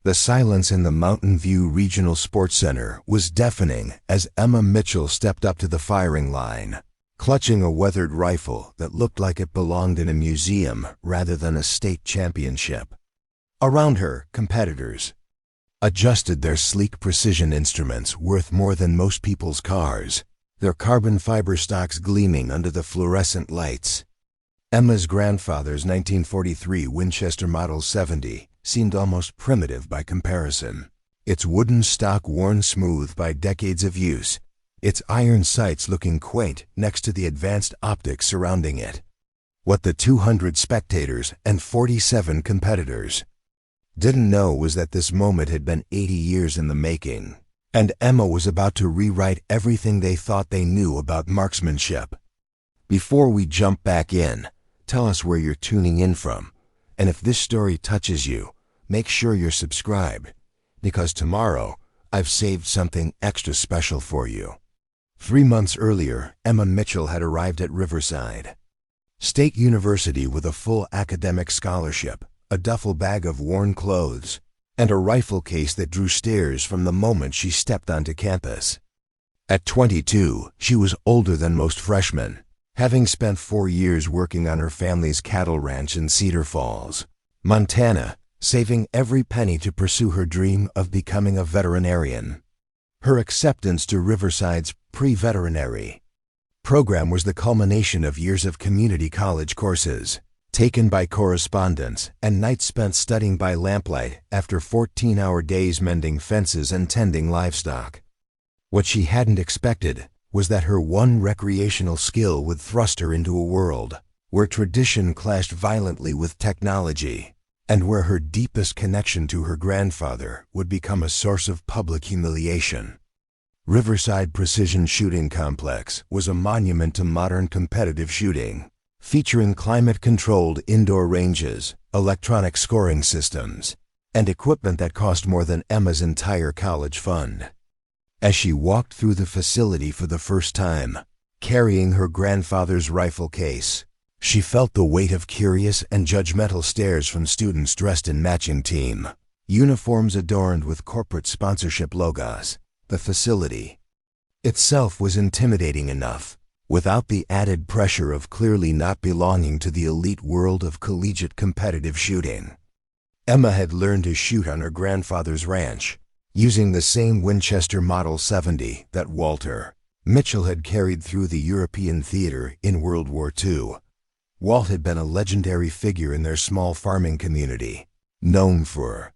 The silence in the Mountain View Regional Sports Center was deafening as Emma Mitchell stepped up to the firing line, clutching a weathered rifle that looked like it belonged in a museum rather than a state championship. Around her, competitors adjusted their sleek precision instruments worth more than most people's cars, their carbon fiber stocks gleaming under the fluorescent lights. Emma's grandfather's 1943 Winchester Model 70 seemed almost primitive by comparison, its wooden stock worn smooth by decades of use, its iron sights looking quaint next to the advanced optics surrounding it. What the 200 spectators and 47 competitors didn't know was that this moment had been 80 years in the making, and Emma was about to rewrite everything they thought they knew about marksmanship. Before we jump back in, tell us where you're tuning in from, and if this story touches you, make sure you're subscribed, because tomorrow I've saved something extra special for you. 3 months earlier, Emma Mitchell had arrived at Riverside State University with a full academic scholarship, a duffel bag of worn clothes, and a rifle case that drew stares from the moment she stepped onto campus. At 22, she was older than most freshmen, having spent 4 years working on her family's cattle ranch in Cedar Falls, Montana, saving every penny to pursue her dream of becoming a veterinarian. Her acceptance to Riverside's pre-veterinary program was the culmination of years of community college courses, taken by correspondence, and nights spent studying by lamplight after 14-hour days mending fences and tending livestock. What she hadn't expected was that her one recreational skill would thrust her into a world where tradition clashed violently with technology, and where her deepest connection to her grandfather would become a source of public humiliation. Riverside Precision Shooting Complex was a monument to modern competitive shooting, featuring climate-controlled indoor ranges, electronic scoring systems, and equipment that cost more than Emma's entire college fund. As she walked through the facility for the first time, carrying her grandfather's rifle case, she felt the weight of curious and judgmental stares from students dressed in matching team uniforms adorned with corporate sponsorship logos. The facility itself was intimidating enough, without the added pressure of clearly not belonging to the elite world of collegiate competitive shooting. Emma had learned to shoot on her grandfather's ranch, using the same Winchester Model 70 that Walter Mitchell had carried through the European theater in World War II. Walt had been a legendary figure in their small farming community, known for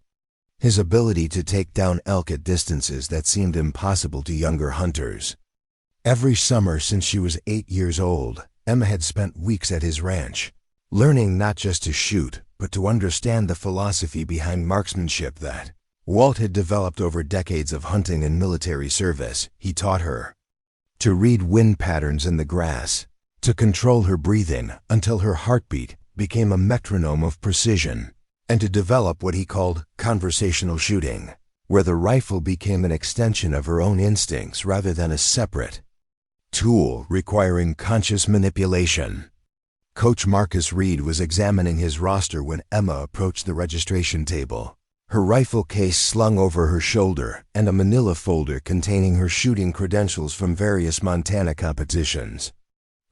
his ability to take down elk at distances that seemed impossible to younger hunters. Every summer since she was 8 years old, Emma had spent weeks at his ranch, learning not just to shoot, but to understand the philosophy behind marksmanship that Walt had developed over decades of hunting and military service. He taught her to read wind patterns in the grass, to control her breathing until her heartbeat became a metronome of precision, and to develop what he called conversational shooting, where the rifle became an extension of her own instincts rather than a separate tool requiring conscious manipulation. Coach Marcus Reed was examining his roster when Emma approached the registration table, her rifle case slung over her shoulder and a manila folder containing her shooting credentials from various Montana competitions.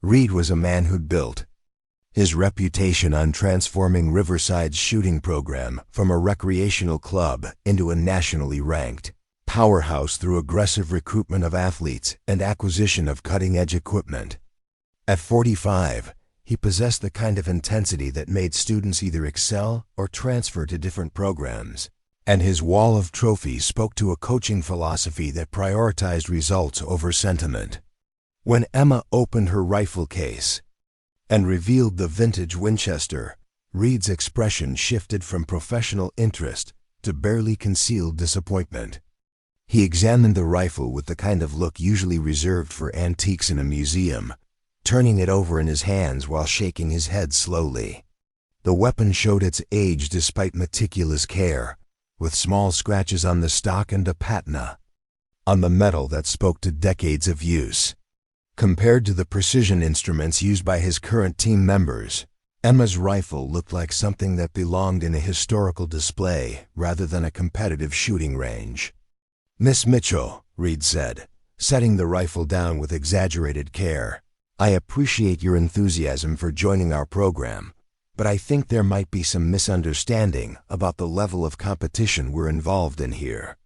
Reed was a man who'd built his reputation on transforming Riverside's shooting program from a recreational club into a nationally ranked powerhouse through aggressive recruitment of athletes and acquisition of cutting-edge equipment. At 45, he possessed the kind of intensity that made students either excel or transfer to different programs, and his wall of trophies spoke to a coaching philosophy that prioritized results over sentiment. When Emma opened her rifle case and revealed the vintage Winchester, Reed's expression shifted from professional interest to barely concealed disappointment. He examined the rifle with the kind of look usually reserved for antiques in a museum, turning it over in his hands while shaking his head slowly. The weapon showed its age despite meticulous care, with small scratches on the stock and a patina on the metal that spoke to decades of use. Compared to the precision instruments used by his current team members, Emma's rifle looked like something that belonged in a historical display rather than a competitive shooting range. "Miss Mitchell," Reed said, setting the rifle down with exaggerated care, "I appreciate your enthusiasm for joining our program, but I think there might be some misunderstanding about the level of competition we're involved in here.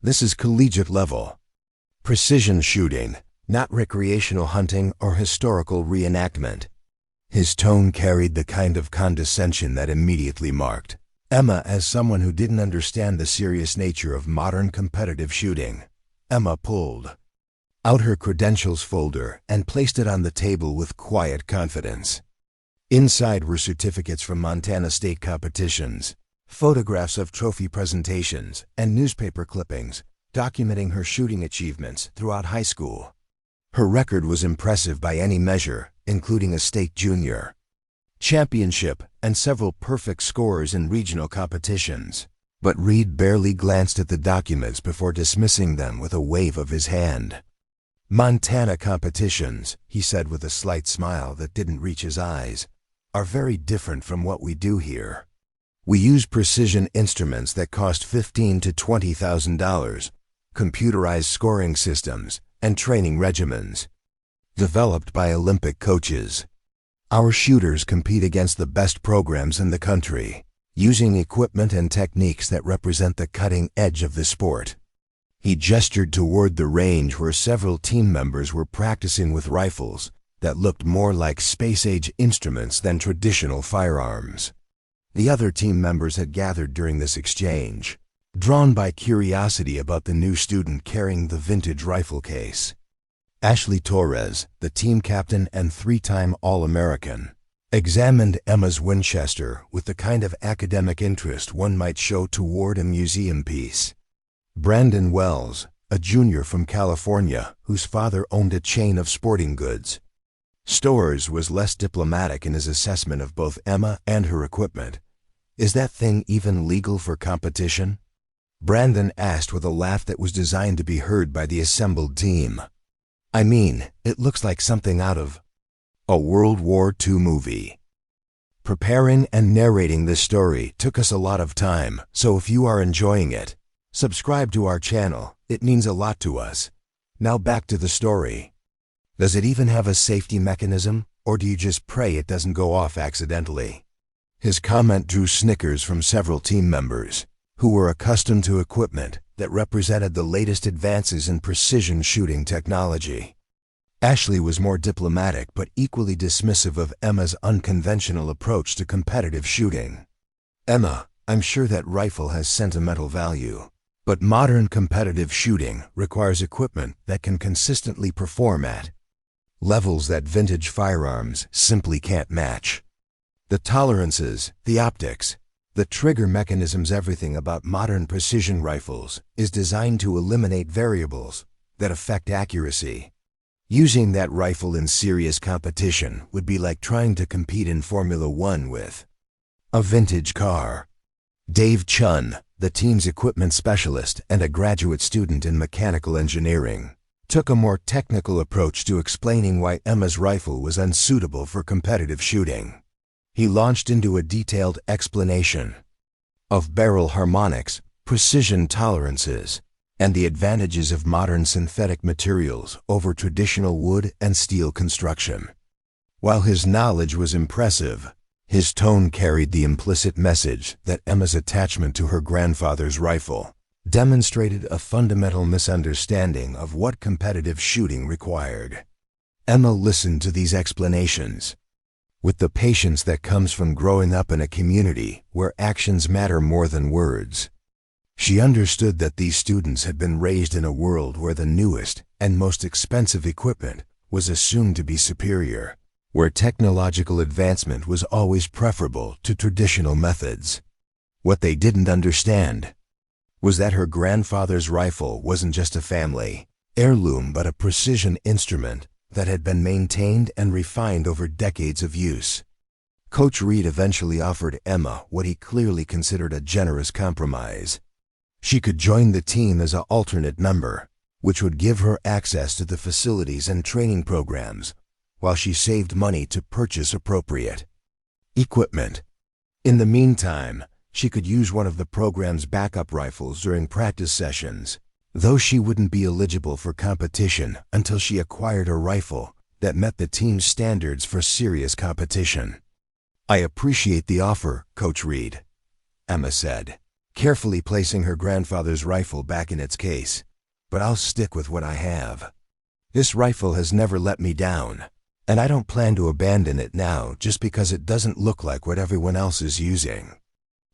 This is collegiate level. Precision shooting, not recreational hunting or historical reenactment." His tone carried the kind of condescension that immediately marked Emma as someone who didn't understand the serious nature of modern competitive shooting. Emma pulled out her credentials folder and placed it on the table with quiet confidence. Inside were certificates from Montana state competitions, photographs of trophy presentations, and newspaper clippings documenting her shooting achievements throughout high school. Her record was impressive by any measure, including a state junior championship and several perfect scores in regional competitions. But Reed barely glanced at the documents before dismissing them with a wave of his hand. "Montana competitions," he said with a slight smile that didn't reach his eyes, "are very different from what we do here. We use precision instruments that cost $15,000 to $20,000, computerized scoring systems, and training regimens developed by Olympic coaches. Our shooters compete against the best programs in the country, using equipment and techniques that represent the cutting edge of the sport." He gestured toward the range where several team members were practicing with rifles that looked more like space-age instruments than traditional firearms. The other team members had gathered during this exchange, drawn by curiosity about the new student carrying the vintage rifle case. Ashley Torres, the team captain and three-time All-American, examined Emma's Winchester with the kind of academic interest one might show toward a museum piece. Brandon Wells, a junior from California whose father owned a chain of sporting goods stores, was less diplomatic in his assessment of both Emma and her equipment. "Is that thing even legal for competition?" Brandon asked with a laugh that was designed to be heard by the assembled team. "I mean, it looks like something out of a World War II movie." Preparing and narrating this story took us a lot of time, so if you are enjoying it, subscribe to our channel. It means a lot to us. Now back to the story. Does it even have a safety mechanism, or do you just pray it doesn't go off accidentally? His comment drew snickers from several team members, who were accustomed to equipment that represented the latest advances in precision shooting technology. Ashley was more diplomatic but equally dismissive of Emma's unconventional approach to competitive shooting. "Emma, I'm sure that rifle has sentimental value, but modern competitive shooting requires equipment that can consistently perform at levels that vintage firearms simply can't match. The tolerances, the optics, the trigger mechanisms, everything about modern precision rifles is designed to eliminate variables that affect accuracy. Using that rifle in serious competition would be like trying to compete in Formula One with a vintage car." Dave Chun, the team's equipment specialist and a graduate student in mechanical engineering, took a more technical approach to explaining why Emma's rifle was unsuitable for competitive shooting. He launched into a detailed explanation of barrel harmonics, precision tolerances, and the advantages of modern synthetic materials over traditional wood and steel construction. While his knowledge was impressive, his tone carried the implicit message that Emma's attachment to her grandfather's rifle demonstrated a fundamental misunderstanding of what competitive shooting required. Emma listened to these explanations with the patience that comes from growing up in a community where actions matter more than words. She understood that these students had been raised in a world where the newest and most expensive equipment was assumed to be superior, where technological advancement was always preferable to traditional methods. What they didn't understand was that her grandfather's rifle wasn't just a family heirloom but a precision instrument that had been maintained and refined over decades of use. Coach Reed eventually offered Emma what he clearly considered a generous compromise. She could join the team as an alternate member, which would give her access to the facilities and training programs, while she saved money to purchase appropriate Equipment. In the meantime, she could use one of the program's backup rifles during practice sessions, though she wouldn't be eligible for competition until she acquired a rifle that met the team's standards for serious competition. "I appreciate the offer, Coach Reed," Emma said, carefully placing her grandfather's rifle back in its case, "but I'll stick with what I have. This rifle has never let me down, and I don't plan to abandon it now just because it doesn't look like what everyone else is using."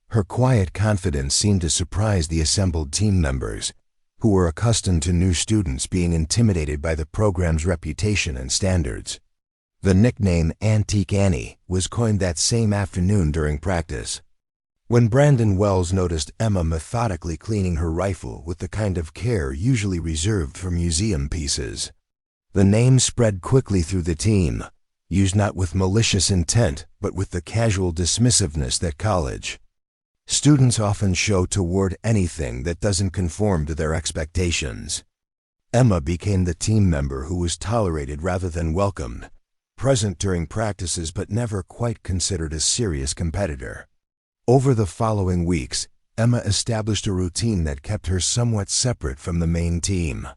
Her quiet confidence seemed to surprise the assembled team members, who were accustomed to new students being intimidated by the program's reputation and standards. The nickname Antique Annie was coined that same afternoon during practice. When Brandon Wells noticed Emma methodically cleaning her rifle with the kind of care usually reserved for museum pieces, the name spread quickly through the team, used not with malicious intent but with the casual dismissiveness that college students often show toward anything that doesn't conform to their expectations. Emma became the team member who was tolerated rather than welcomed, present during practices but never quite considered a serious competitor. Over the following weeks, Emma established a routine that kept her somewhat separate from the main team.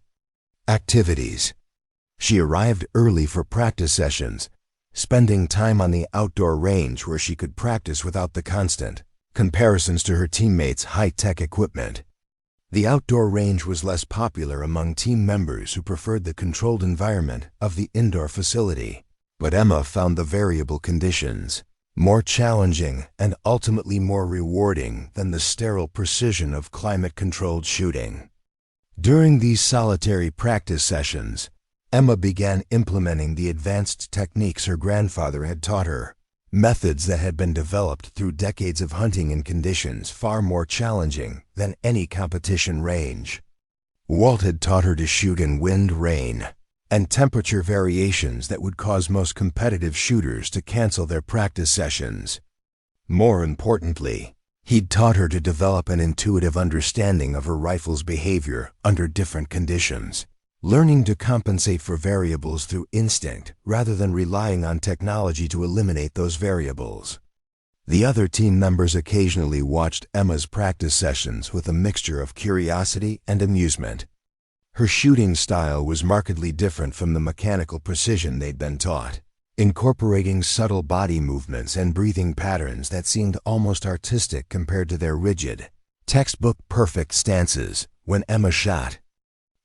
Activities. She arrived early for practice sessions, spending time on the outdoor range where she could practice without the constant comparisons to her teammates' high-tech equipment. The outdoor range was less popular among team members who preferred the controlled environment of the indoor facility, but Emma found the variable conditions more challenging and ultimately more rewarding than the sterile precision of climate-controlled shooting. During these solitary practice sessions, Emma began implementing the advanced techniques her grandfather had taught her, methods that had been developed through decades of hunting in conditions far more challenging than any competition range. Walt had taught her to shoot in wind, rain, and temperature variations that would cause most competitive shooters to cancel their practice sessions. More importantly, he'd taught her to develop an intuitive understanding of her rifle's behavior under different conditions, learning to compensate for variables through instinct rather than relying on technology to eliminate those variables. The other team members occasionally watched Emma's practice sessions with a mixture of curiosity and amusement. Her shooting style was markedly different from the mechanical precision they'd been taught, incorporating subtle body movements and breathing patterns that seemed almost artistic compared to their rigid, textbook-perfect stances when Emma shot.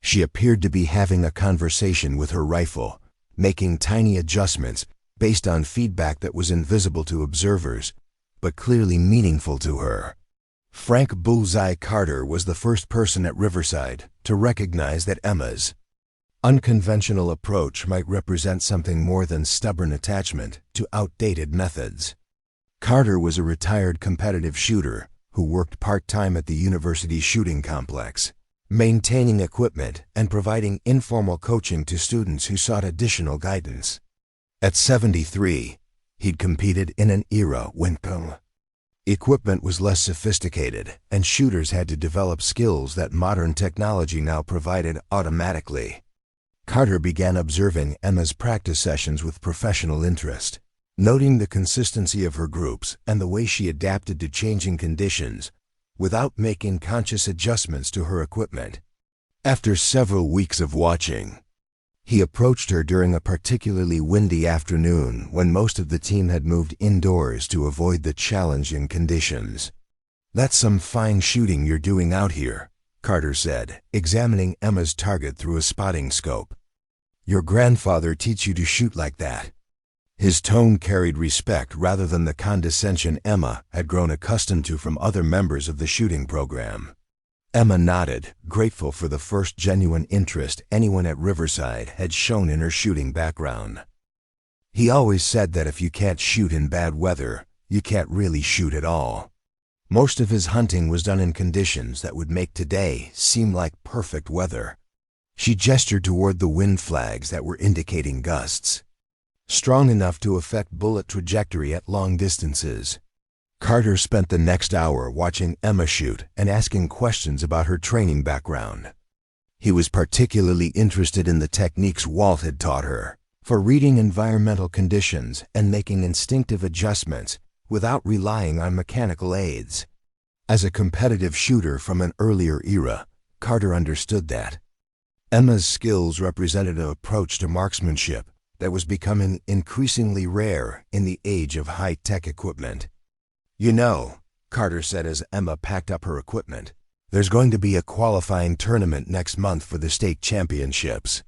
She appeared to be having a conversation with her rifle, making tiny adjustments based on feedback that was invisible to observers, but clearly meaningful to her. Frank "Bullseye" Carter was the first person at Riverside to recognize that Emma's unconventional approach might represent something more than stubborn attachment to outdated methods. Carter was a retired competitive shooter who worked part-time at the university shooting complex, maintaining equipment and providing informal coaching to students who sought additional guidance. At 73, he'd competed in an era when equipment was less sophisticated and shooters had to develop skills that modern technology now provided automatically. Carter began observing Emma's practice sessions with professional interest, noting the consistency of her groups and the way she adapted to changing conditions without making conscious adjustments to her equipment. After several weeks of watching, he approached her during a particularly windy afternoon when most of the team had moved indoors to avoid the challenging conditions. "That's some fine shooting you're doing out here," Carter said, examining Emma's target through a spotting scope. "Your grandfather teach you to shoot like that?" His tone carried respect rather than the condescension Emma had grown accustomed to from other members of the shooting program. Emma nodded, grateful for the first genuine interest anyone at Riverside had shown in her shooting background. "He always said that if you can't shoot in bad weather, you can't really shoot at all. Most of his hunting was done in conditions that would make today seem like perfect weather." She gestured toward the wind flags that were indicating gusts strong enough to affect bullet trajectory at long distances. Carter spent the next hour watching Emma shoot and asking questions about her training background. He was particularly interested in the techniques Walt had taught her for reading environmental conditions and making instinctive adjustments without relying on mechanical aids. As a competitive shooter from an earlier era, Carter understood that Emma's skills represented an approach to marksmanship that was becoming increasingly rare in the age of high-tech equipment. "You know," Carter said as Emma packed up her equipment, "there's going to be a qualifying tournament next month for the state championships.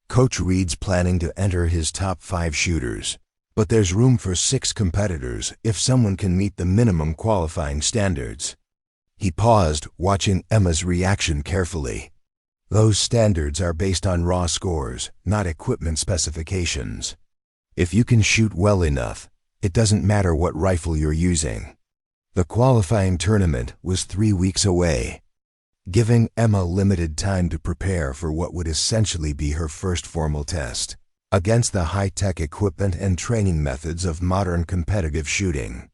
Coach Reed's planning to enter his top 5 shooters, but there's room for 6 competitors if someone can meet the minimum qualifying standards." He paused, watching Emma's reaction carefully. "Those standards are based on raw scores, not equipment specifications. If you can shoot well enough, it doesn't matter what rifle you're using." The qualifying tournament was 3 weeks away, giving Emma limited time to prepare for what would essentially be her first formal test against the high-tech equipment and training methods of modern competitive shooting.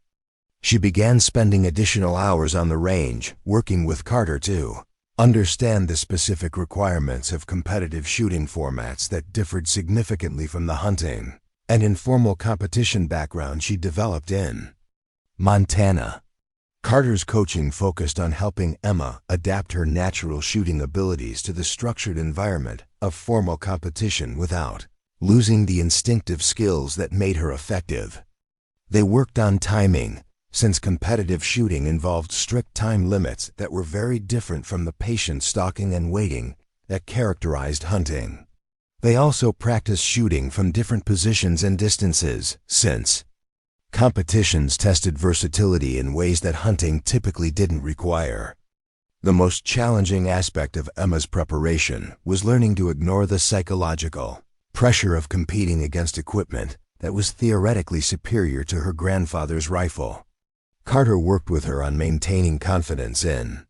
She began spending additional hours on the range, working with Carter to understand the specific requirements of competitive shooting formats that differed significantly from the hunting and informal competition background she developed in Montana. Carter's coaching focused on helping Emma adapt her natural shooting abilities to the structured environment of formal competition without losing the instinctive skills that made her effective. They worked on timing, since competitive shooting involved strict time limits that were very different from the patient stalking and waiting that characterized hunting. They also practiced shooting from different positions and distances, since competitions tested versatility in ways that hunting typically didn't require. The most challenging aspect of Emma's preparation was learning to ignore the psychological pressure of competing against equipment that was theoretically superior to her grandfather's rifle. Carter worked with her on maintaining confidence in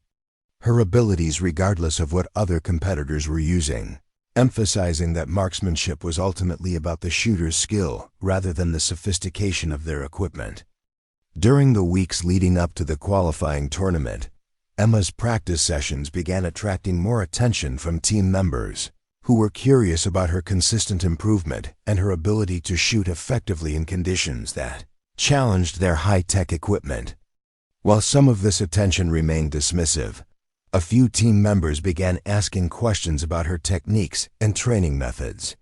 her abilities regardless of what other competitors were using, emphasizing that marksmanship was ultimately about the shooter's skill rather than the sophistication of their equipment. During the weeks leading up to the qualifying tournament, Emma's practice sessions began attracting more attention from team members who were curious about her consistent improvement and her ability to shoot effectively in conditions that challenged their high-tech equipment. While some of this attention remained dismissive, a few team members began asking questions about her techniques and training methods.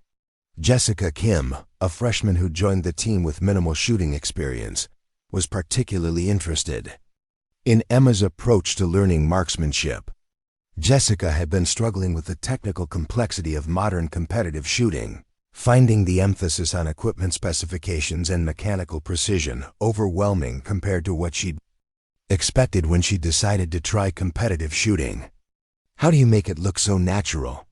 Jessica Kim, a freshman who joined the team with minimal shooting experience, was particularly interested in Emma's approach to learning marksmanship. Jessica had been struggling with the technical complexity of modern competitive shooting, finding the emphasis on equipment specifications and mechanical precision overwhelming compared to what she'd expected when she decided to try competitive shooting. "How do you make it look so natural?"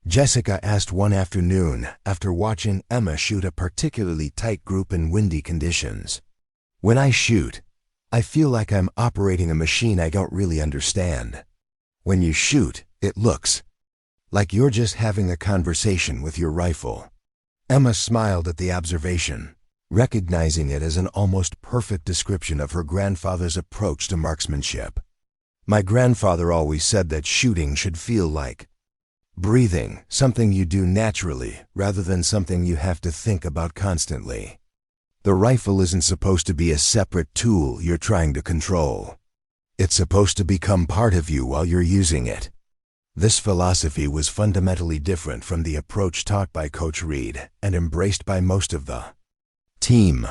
Jessica asked one afternoon after watching Emma shoot a particularly tight group in windy conditions. "When I shoot, I feel like I'm operating a machine I don't really understand. When you shoot, it looks like you're just having a conversation with your rifle." Emma smiled at the observation, recognizing it as an almost perfect description of her grandfather's approach to marksmanship. "My grandfather always said that shooting should feel like breathing, something you do naturally rather than something you have to think about constantly. The rifle isn't supposed to be a separate tool you're trying to control. It's supposed to become part of you while you're using it." This philosophy was fundamentally different from the approach taught by Coach Reed and embraced by most of the team.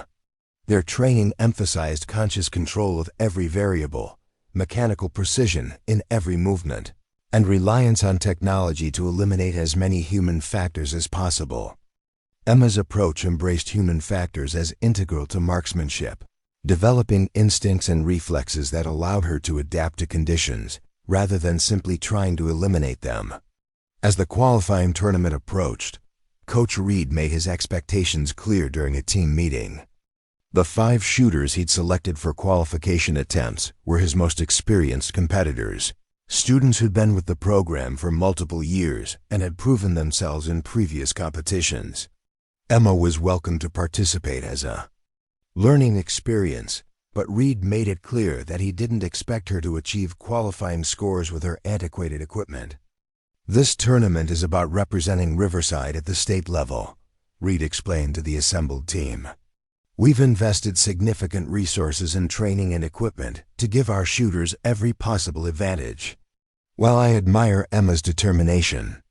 Their training emphasized conscious control of every variable, mechanical precision in every movement, and reliance on technology to eliminate as many human factors as possible. Emma's approach embraced human factors as integral to marksmanship, developing instincts and reflexes that allowed her to adapt to conditions rather than simply trying to eliminate them. As the qualifying tournament approached, Coach Reed made his expectations clear during a team meeting. The 5 shooters he'd selected for qualification attempts were his most experienced competitors, students who'd been with the program for multiple years and had proven themselves in previous competitions. Emma was welcome to participate as a learning experience, but Reed made it clear that he didn't expect her to achieve qualifying scores with her antiquated equipment. "This tournament is about representing Riverside at the state level," Reed explained to the assembled team. We've invested significant resources in training and equipment to give our shooters every possible advantage. While I admire Emma's determination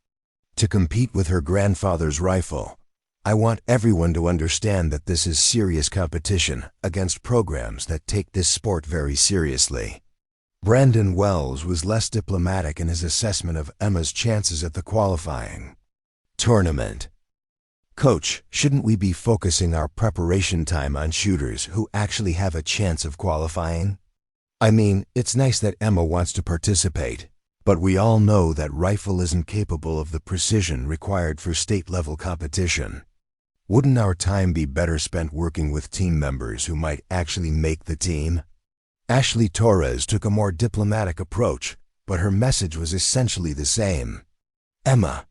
to compete with her grandfather's rifle, I want everyone to understand that this is serious competition against programs that take this sport very seriously. Brandon Wells was less diplomatic in his assessment of Emma's chances at the qualifying tournament. "Coach, shouldn't we be focusing our preparation time on shooters who actually have a chance of qualifying? I mean, it's nice that Emma wants to participate, but we all know that rifle isn't capable of the precision required for state-level competition. Wouldn't our time be better spent working with team members who might actually make the team?" Ashley Torres took a more diplomatic approach, but her message was essentially the same. "Emma,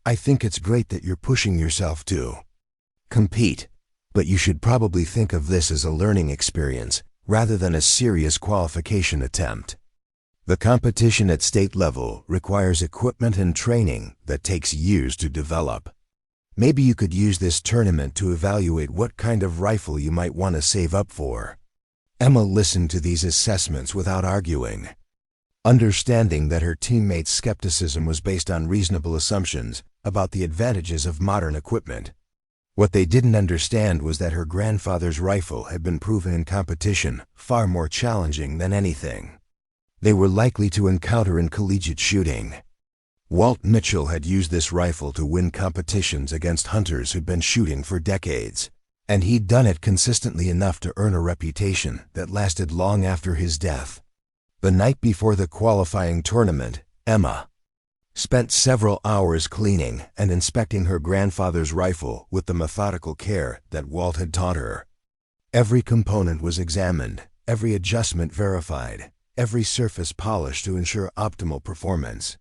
I think it's great that you're pushing yourself to compete, but you should probably think of this as a learning experience rather than a serious qualification attempt. The competition at state level requires equipment and training that takes years to develop. Maybe you could use this tournament to evaluate what kind of rifle you might want to save up for." Emma listened to these assessments without arguing, understanding that her teammates' skepticism was based on reasonable assumptions about the advantages of modern equipment. What they didn't understand was that her grandfather's rifle had been proven in competition far more challenging than anything they were likely to encounter in collegiate shooting. Walt Mitchell had used this rifle to win competitions against hunters who'd been shooting for decades, and he'd done it consistently enough to earn a reputation that lasted long after his death. The night before the qualifying tournament, Emma spent several hours cleaning and inspecting her grandfather's rifle with the methodical care that Walt had taught her. Every component was examined, every adjustment verified, every surface polished to ensure optimal performance.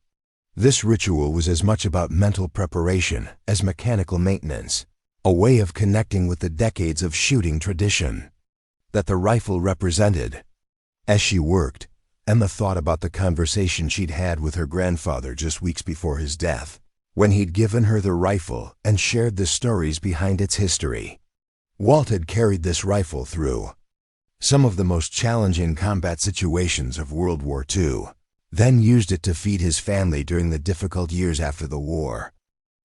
This ritual was as much about mental preparation as mechanical maintenance, a way of connecting with the decades of shooting tradition that the rifle represented. As she worked, Emma thought about the conversation she'd had with her grandfather just weeks before his death, when he'd given her the rifle and shared the stories behind its history. Walt had carried this rifle through some of the most challenging combat situations of World War II, then used it to feed his family during the difficult years after the war.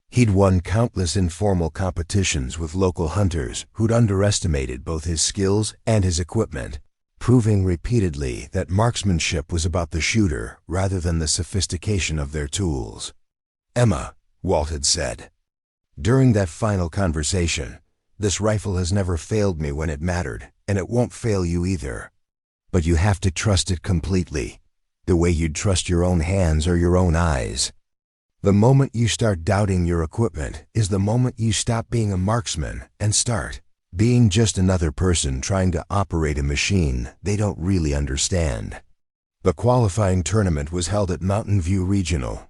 He'd won countless informal competitions with local hunters who'd underestimated both his skills and his equipment, proving repeatedly that marksmanship was about the shooter rather than the sophistication of their tools. "Emma," Walt had said during that final conversation, "this rifle has never failed me when it mattered, and it won't fail you either. But you have to trust it completely, the way you'd trust your own hands or your own eyes. The moment you start doubting your equipment is the moment you stop being a marksman and start being just another person trying to operate a machine they don't really understand." The qualifying tournament was held at Mountain View Regional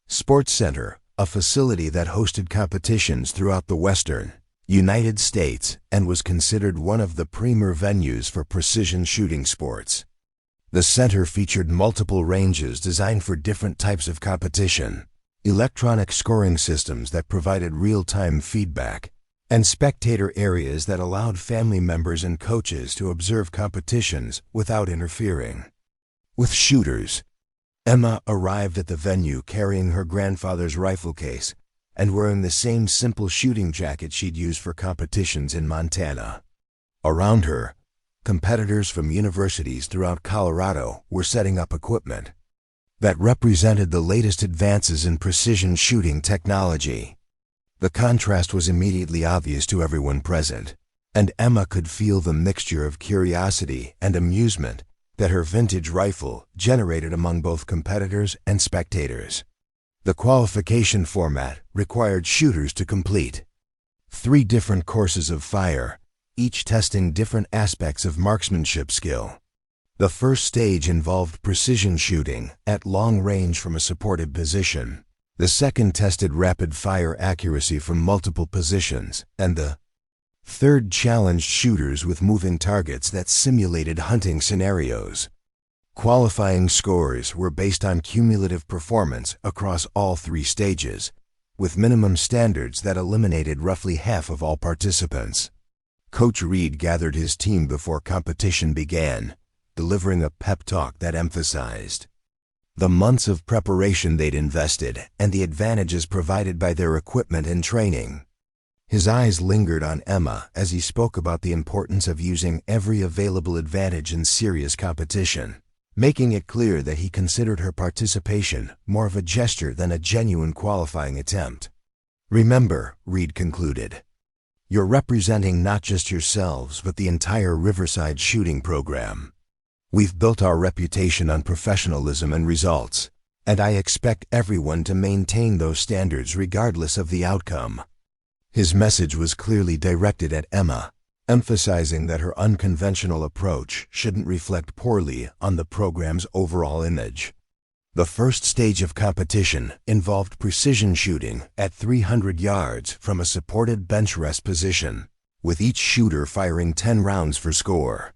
Sports Center, a facility that hosted competitions throughout the Western United States and was considered one of the premier venues for precision shooting sports. The center featured multiple ranges designed for different types of competition, electronic scoring systems that provided real-time feedback, and spectator areas that allowed family members and coaches to observe competitions without interfering with shooters. Emma arrived at the venue carrying her grandfather's rifle case and wearing the same simple shooting jacket she'd used for competitions in Montana. Around her, competitors from universities throughout Colorado were setting up equipment that represented the latest advances in precision shooting technology. The contrast was immediately obvious to everyone present, and Emma could feel the mixture of curiosity and amusement that her vintage rifle generated among both competitors and spectators. The qualification format required shooters to complete 3 different courses of fire, each testing different aspects of marksmanship skill. The first stage involved precision shooting at long range from a supported position. The second tested rapid-fire accuracy from multiple positions, and the third challenged shooters with moving targets that simulated hunting scenarios. Qualifying scores were based on cumulative performance across all 3 stages, with minimum standards that eliminated roughly half of all participants. Coach Reed gathered his team before competition began, delivering a pep talk that emphasized the months of preparation they'd invested and the advantages provided by their equipment and training. His eyes lingered on Emma as he spoke about the importance of using every available advantage in serious competition, making it clear that he considered her participation more of a gesture than a genuine qualifying attempt. "Remember," Reed concluded, "you're representing not just yourselves but the entire Riverside shooting program. We've built our reputation on professionalism and results, and I expect everyone to maintain those standards regardless of the outcome." His message was clearly directed at Emma, emphasizing that her unconventional approach shouldn't reflect poorly on the program's overall image. The first stage of competition involved precision shooting at 300 yards from a supported bench rest position, with each shooter firing 10 rounds for score.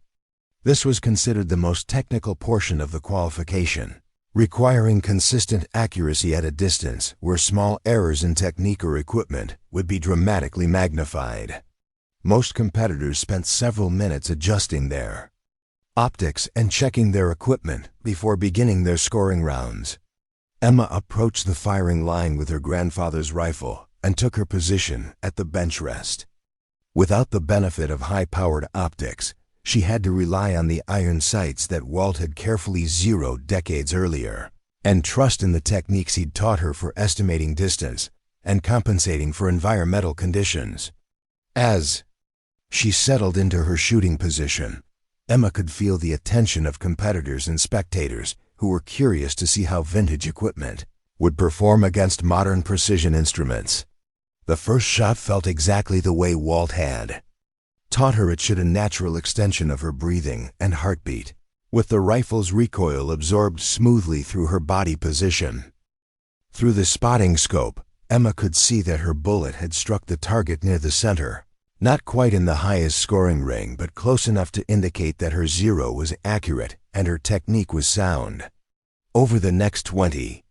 This was considered the most technical portion of the qualification, requiring consistent accuracy at a distance where small errors in technique or equipment would be dramatically magnified. Most competitors spent several minutes adjusting their optics and checking their equipment before beginning their scoring rounds. Emma approached the firing line with her grandfather's rifle and took her position at the bench rest. Without the benefit of high-powered optics, she had to rely on the iron sights that Walt had carefully zeroed decades earlier, and trust in the techniques he'd taught her for estimating distance and compensating for environmental conditions. As she settled into her shooting position, Emma could feel the attention of competitors and spectators who were curious to see how vintage equipment would perform against modern precision instruments. The first shot felt exactly the way Walt had taught her it should, a natural extension of her breathing and heartbeat, with the rifle's recoil absorbed smoothly through her body position. Through the spotting scope, Emma could see that her bullet had struck the target near the center, not quite in the highest scoring ring, but close enough to indicate that her zero was accurate and her technique was sound. Over the next 20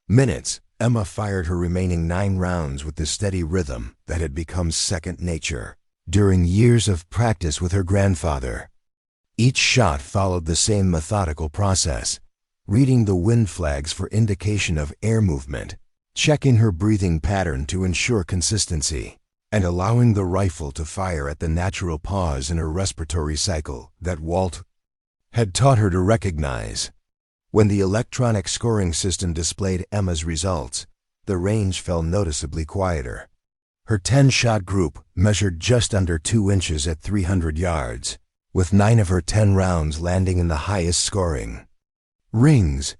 minutes, Emma fired her remaining 9 rounds with the steady rhythm that had become second nature during years of practice with her grandfather. Each shot followed the same methodical process, reading the wind flags for indication of air movement, checking her breathing pattern to ensure consistency, and allowing the rifle to fire at the natural pause in her respiratory cycle that Walt had taught her to recognize. When the electronic scoring system displayed Emma's results, the range fell noticeably quieter. Her 10-shot group measured just under 2 inches at 300 yards, with 9 of her 10 rounds landing in the highest scoring rings.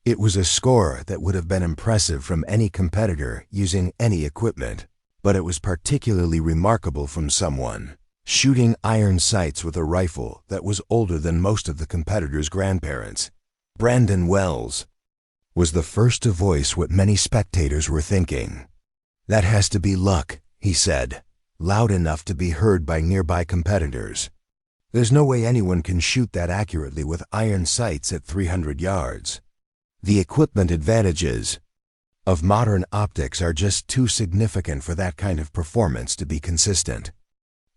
It was a score that would have been impressive from any competitor using any equipment, but it was particularly remarkable from someone shooting iron sights with a rifle that was older than most of the competitors' grandparents. Brandon Wells was the first to voice what many spectators were thinking. "That has to be luck," he said, loud enough to be heard by nearby competitors. "There's no way anyone can shoot that accurately with iron sights at 300 yards. The equipment advantages of modern optics are just too significant for that kind of performance to be consistent."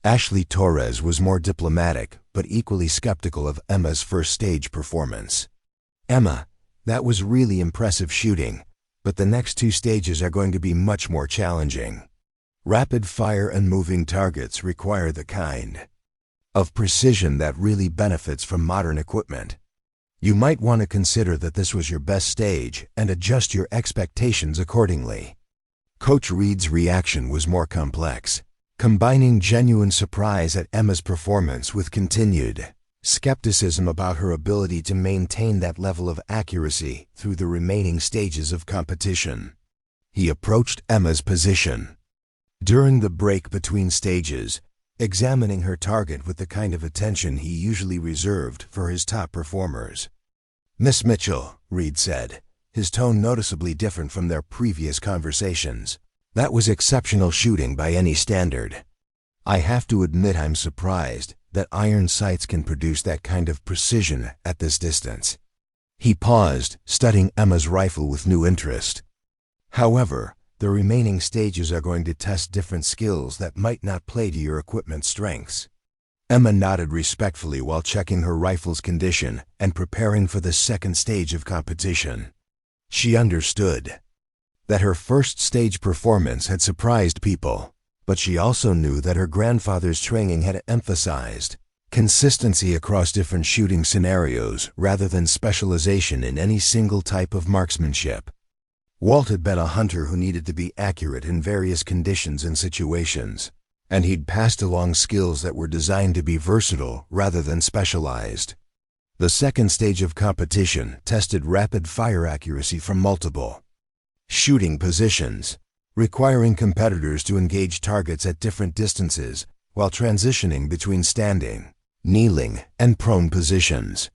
Ashley Torres was more diplomatic, but equally skeptical of Emma's first stage performance. "Emma, that was really impressive shooting, but the next 2 stages are going to be much more challenging. Rapid fire and moving targets require the kind of precision that really benefits from modern equipment. You might want to consider that this was your best stage and adjust your expectations accordingly." Coach Reed's reaction was more complex, combining genuine surprise at Emma's performance with continued skepticism about her ability to maintain that level of accuracy through the remaining stages of competition. He approached Emma's position during the break between stages, examining her target with the kind of attention he usually reserved for his top performers. "Miss Mitchell," Reed said, his tone noticeably different from their previous conversations, "that was exceptional shooting by any standard. I have to admit I'm surprised that iron sights can produce that kind of precision at this distance." He paused, studying Emma's rifle with new interest. "However, The remaining stages are going to test different skills that might not play to your equipment's strengths." Emma nodded respectfully while checking her rifle's condition and preparing for the second stage of competition. She understood that her first stage performance had surprised people, but she also knew that her grandfather's training had emphasized consistency across different shooting scenarios rather than specialization in any single type of marksmanship. Walt had been a hunter who needed to be accurate in various conditions and situations, and he'd passed along skills that were designed to be versatile rather than specialized. The second stage of competition tested rapid fire accuracy from multiple shooting positions, requiring competitors to engage targets at different distances while transitioning between standing, kneeling, and prone positions.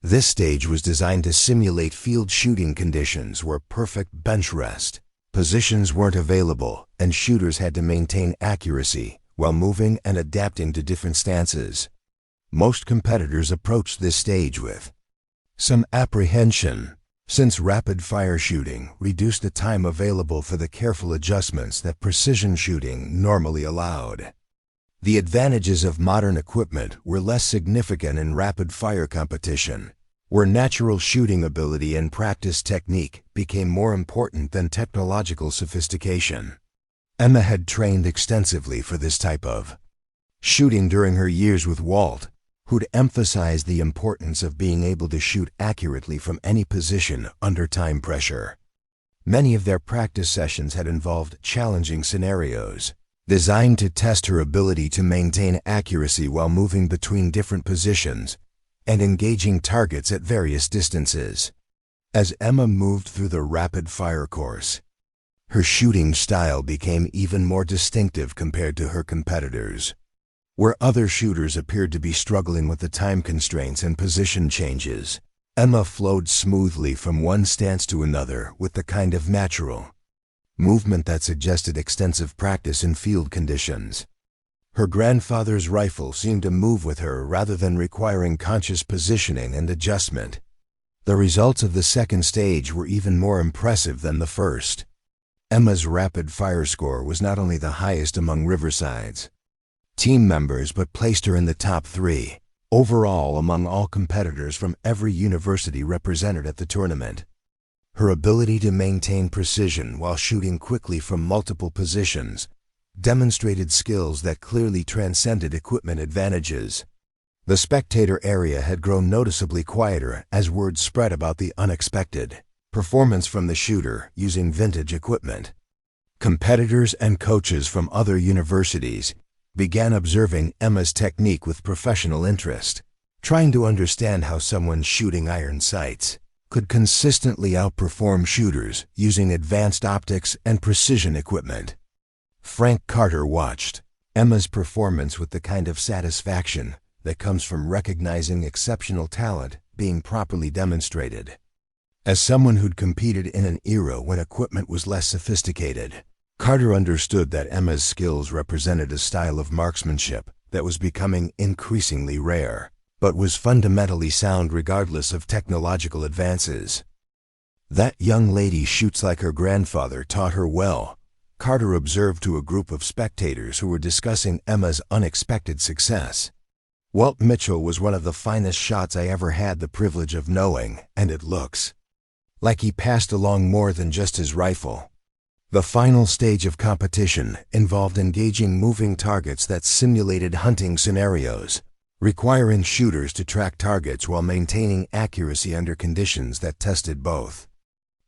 This stage was designed to simulate field shooting conditions where perfect bench rest positions weren't available and shooters had to maintain accuracy while moving and adapting to different stances. Most competitors approached this stage with some apprehension, since rapid-fire shooting reduced the time available for the careful adjustments that precision shooting normally allowed. The advantages of modern equipment were less significant in rapid-fire competition, where natural shooting ability and practice technique became more important than technological sophistication. Emma had trained extensively for this type of shooting during her years with Walt, who'd emphasized the importance of being able to shoot accurately from any position under time pressure. Many of their practice sessions had involved challenging scenarios, designed to test her ability to maintain accuracy while moving between different positions and engaging targets at various distances. As Emma moved through the rapid-fire course, her shooting style became even more distinctive compared to her competitors. Where other shooters appeared to be struggling with the time constraints and position changes, Emma flowed smoothly from one stance to another with the kind of natural movement that suggested extensive practice in field conditions. Her grandfather's rifle seemed to move with her rather than requiring conscious positioning and adjustment. The results of the second stage were even more impressive than the first. Emma's rapid-fire score was not only the highest among Riverside's team members but placed her in the top 3 overall among all competitors from every university represented at the tournament. Her ability to maintain precision while shooting quickly from multiple positions demonstrated skills that clearly transcended equipment advantages. The spectator area had grown noticeably quieter as word spread about the unexpected performance from the shooter using vintage equipment. Competitors and coaches from other universities began observing Emma's technique with professional interest, trying to understand how someone shooting iron sights could consistently outperform shooters using advanced optics and precision equipment. Frank Carter watched Emma's performance with the kind of satisfaction that comes from recognizing exceptional talent being properly demonstrated. As someone who'd competed in an era when equipment was less sophisticated, Carter understood that Emma's skills represented a style of marksmanship that was becoming increasingly rare, but was fundamentally sound regardless of technological advances. "That young lady shoots like her grandfather taught her well," Carter observed to a group of spectators who were discussing Emma's unexpected success. "Walt Mitchell was one of the finest shots I ever had the privilege of knowing, and it looks like he passed along more than just his rifle." The final stage of competition involved engaging moving targets that simulated hunting scenarios, requiring shooters to track targets while maintaining accuracy under conditions that tested both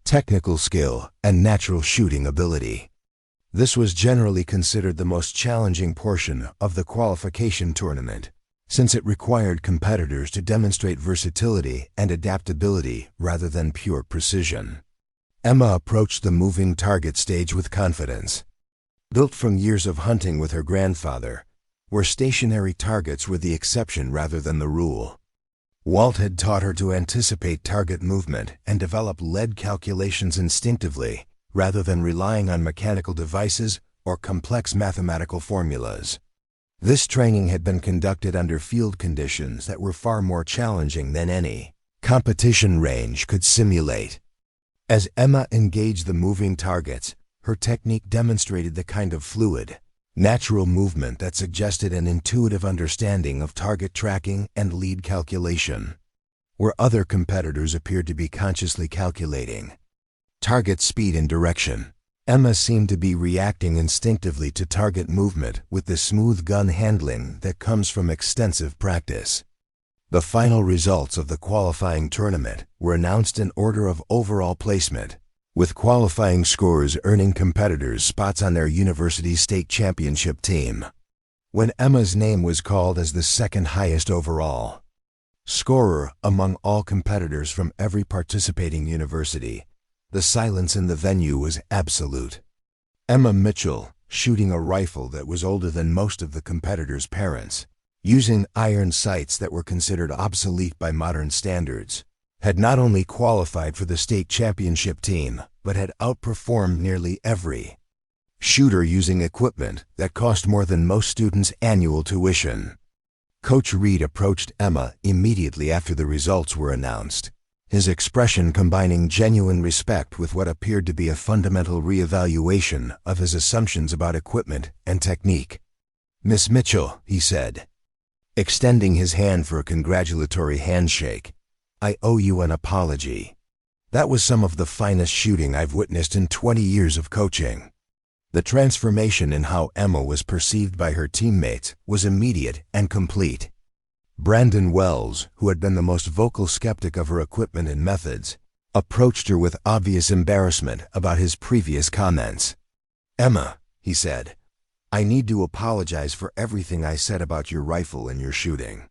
technical skill and natural shooting ability. This was generally considered the most challenging portion of the qualification tournament, since it required competitors to demonstrate versatility and adaptability rather than pure precision. Emma approached the moving target stage with confidence. Built from years of hunting with her grandfather, where stationary targets were the exception rather than the rule, Walt had taught her to anticipate target movement and develop lead calculations instinctively rather than relying on mechanical devices or complex mathematical formulas. This training had been conducted under field conditions that were far more challenging than any competition range could simulate. As Emma engaged the moving targets, her technique demonstrated the kind of fluid, natural movement that suggested an intuitive understanding of target tracking and lead calculation, where other competitors appeared to be consciously calculating target speed and direction. Emma seemed to be reacting instinctively to target movement with the smooth gun handling that comes from extensive practice. The final results of the qualifying tournament were announced in order of overall placement, with qualifying scores earning competitors spots on their university state championship team. When Emma's name was called as the second highest overall scorer among all competitors from every participating university, the silence in the venue was absolute. Emma Mitchell, shooting a rifle that was older than most of the competitors' parents, using iron sights that were considered obsolete by modern standards, had not only qualified for the state championship team, but had outperformed nearly every shooter using equipment that cost more than most students' annual tuition. Coach Reed approached Emma immediately after the results were announced, his expression combining genuine respect with what appeared to be a fundamental reevaluation of his assumptions about equipment and technique. "Miss Mitchell," he said, extending his hand for a congratulatory handshake, "I owe you an apology. That was some of the finest shooting I've witnessed in 20 years of coaching." The transformation in how Emma was perceived by her teammates was immediate and complete. Brandon Wells, who had been the most vocal skeptic of her equipment and methods, approached her with obvious embarrassment about his previous comments. "Emma," he said, "I need to apologize for everything I said about your rifle and your shooting.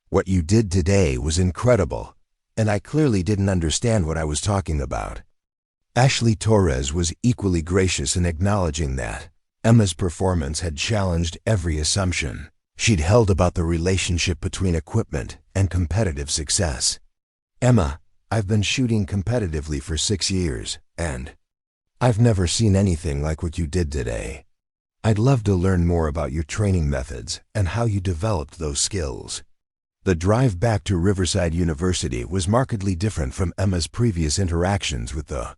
What you did today was incredible, and I clearly didn't understand what I was talking about." Ashley Torres was equally gracious in acknowledging that Emma's performance had challenged every assumption she'd held about the relationship between equipment and competitive success. "Emma, I've been shooting competitively for 6 years, and I've never seen anything like what you did today. I'd love to learn more about your training methods and how you developed those skills." The drive back to Riverside University was markedly different from Emma's previous interactions with the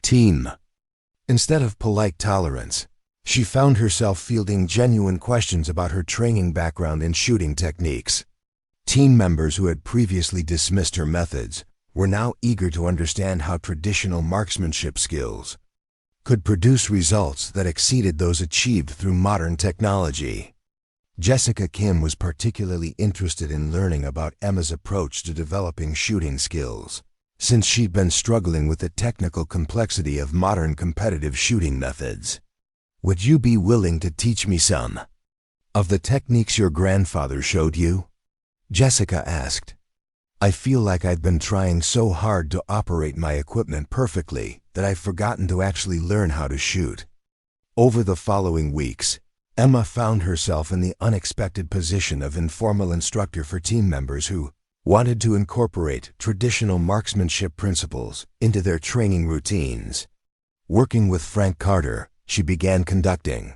team. Instead of polite tolerance, she found herself fielding genuine questions about her training background and shooting techniques. Team members who had previously dismissed her methods were now eager to understand how traditional marksmanship skills could produce results that exceeded those achieved through modern technology. Jessica Kim was particularly interested in learning about Emma's approach to developing shooting skills, since she'd been struggling with the technical complexity of modern competitive shooting methods. "Would you be willing to teach me some of the techniques your grandfather showed you?" Jessica asked. "I feel like I've been trying so hard to operate my equipment perfectly that I've forgotten to actually learn how to shoot." Over the following weeks, Emma found herself in the unexpected position of informal instructor for team members who wanted to incorporate traditional marksmanship principles into their training routines. Working with Frank Carter, she began conducting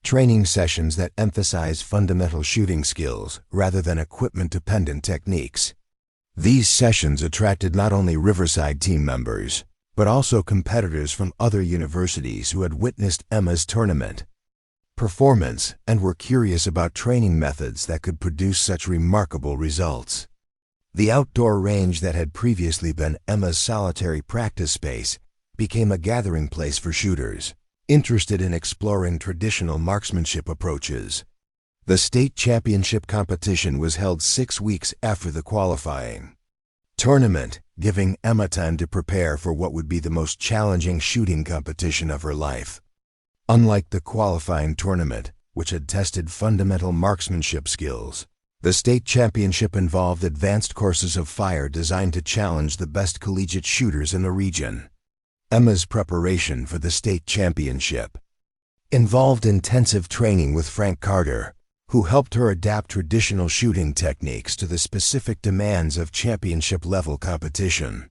training sessions that emphasize fundamental shooting skills rather than equipment-dependent techniques. These sessions attracted not only Riverside team members, but also competitors from other universities who had witnessed Emma's tournament performance and were curious about training methods that could produce such remarkable results. The outdoor range that had previously been Emma's solitary practice space became a gathering place for shooters interested in exploring traditional marksmanship approaches. The state championship competition was held 6 weeks after the qualifying tournament, giving Emma time to prepare for what would be the most challenging shooting competition of her life. Unlike the qualifying tournament, which had tested fundamental marksmanship skills, the state championship involved advanced courses of fire designed to challenge the best collegiate shooters in the region. Emma's preparation for the state championship involved intensive training with Frank Carter, who helped her adapt traditional shooting techniques to the specific demands of championship-level competition.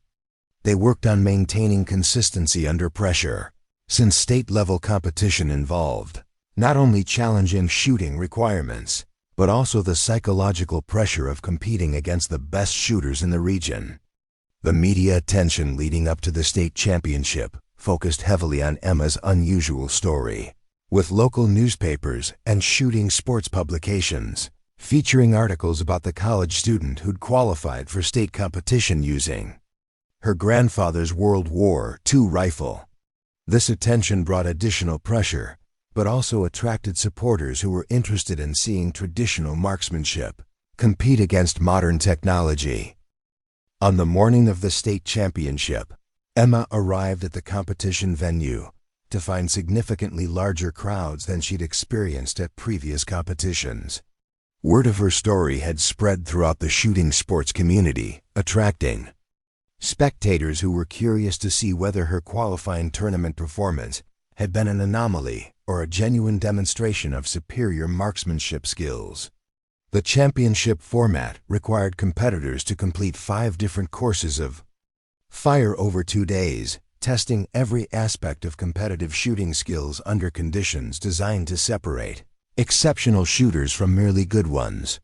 They worked on maintaining consistency under pressure, since state-level competition involved not only challenging shooting requirements, but also the psychological pressure of competing against the best shooters in the region. The media attention leading up to the state championship focused heavily on Emma's unusual story, with local newspapers and shooting sports publications featuring articles about the college student who'd qualified for state competition using her grandfather's World War II rifle. This attention brought additional pressure, but also attracted supporters who were interested in seeing traditional marksmanship compete against modern technology. On the morning of the state championship, Emma arrived at the competition venue to find significantly larger crowds than she'd experienced at previous competitions. Word of her story had spread throughout the shooting sports community, attracting spectators who were curious to see whether her qualifying tournament performance had been an anomaly or a genuine demonstration of superior marksmanship skills. The championship format required competitors to complete 5 different courses of fire over 2 days, testing every aspect of competitive shooting skills under conditions designed to separate exceptional shooters from merely good ones.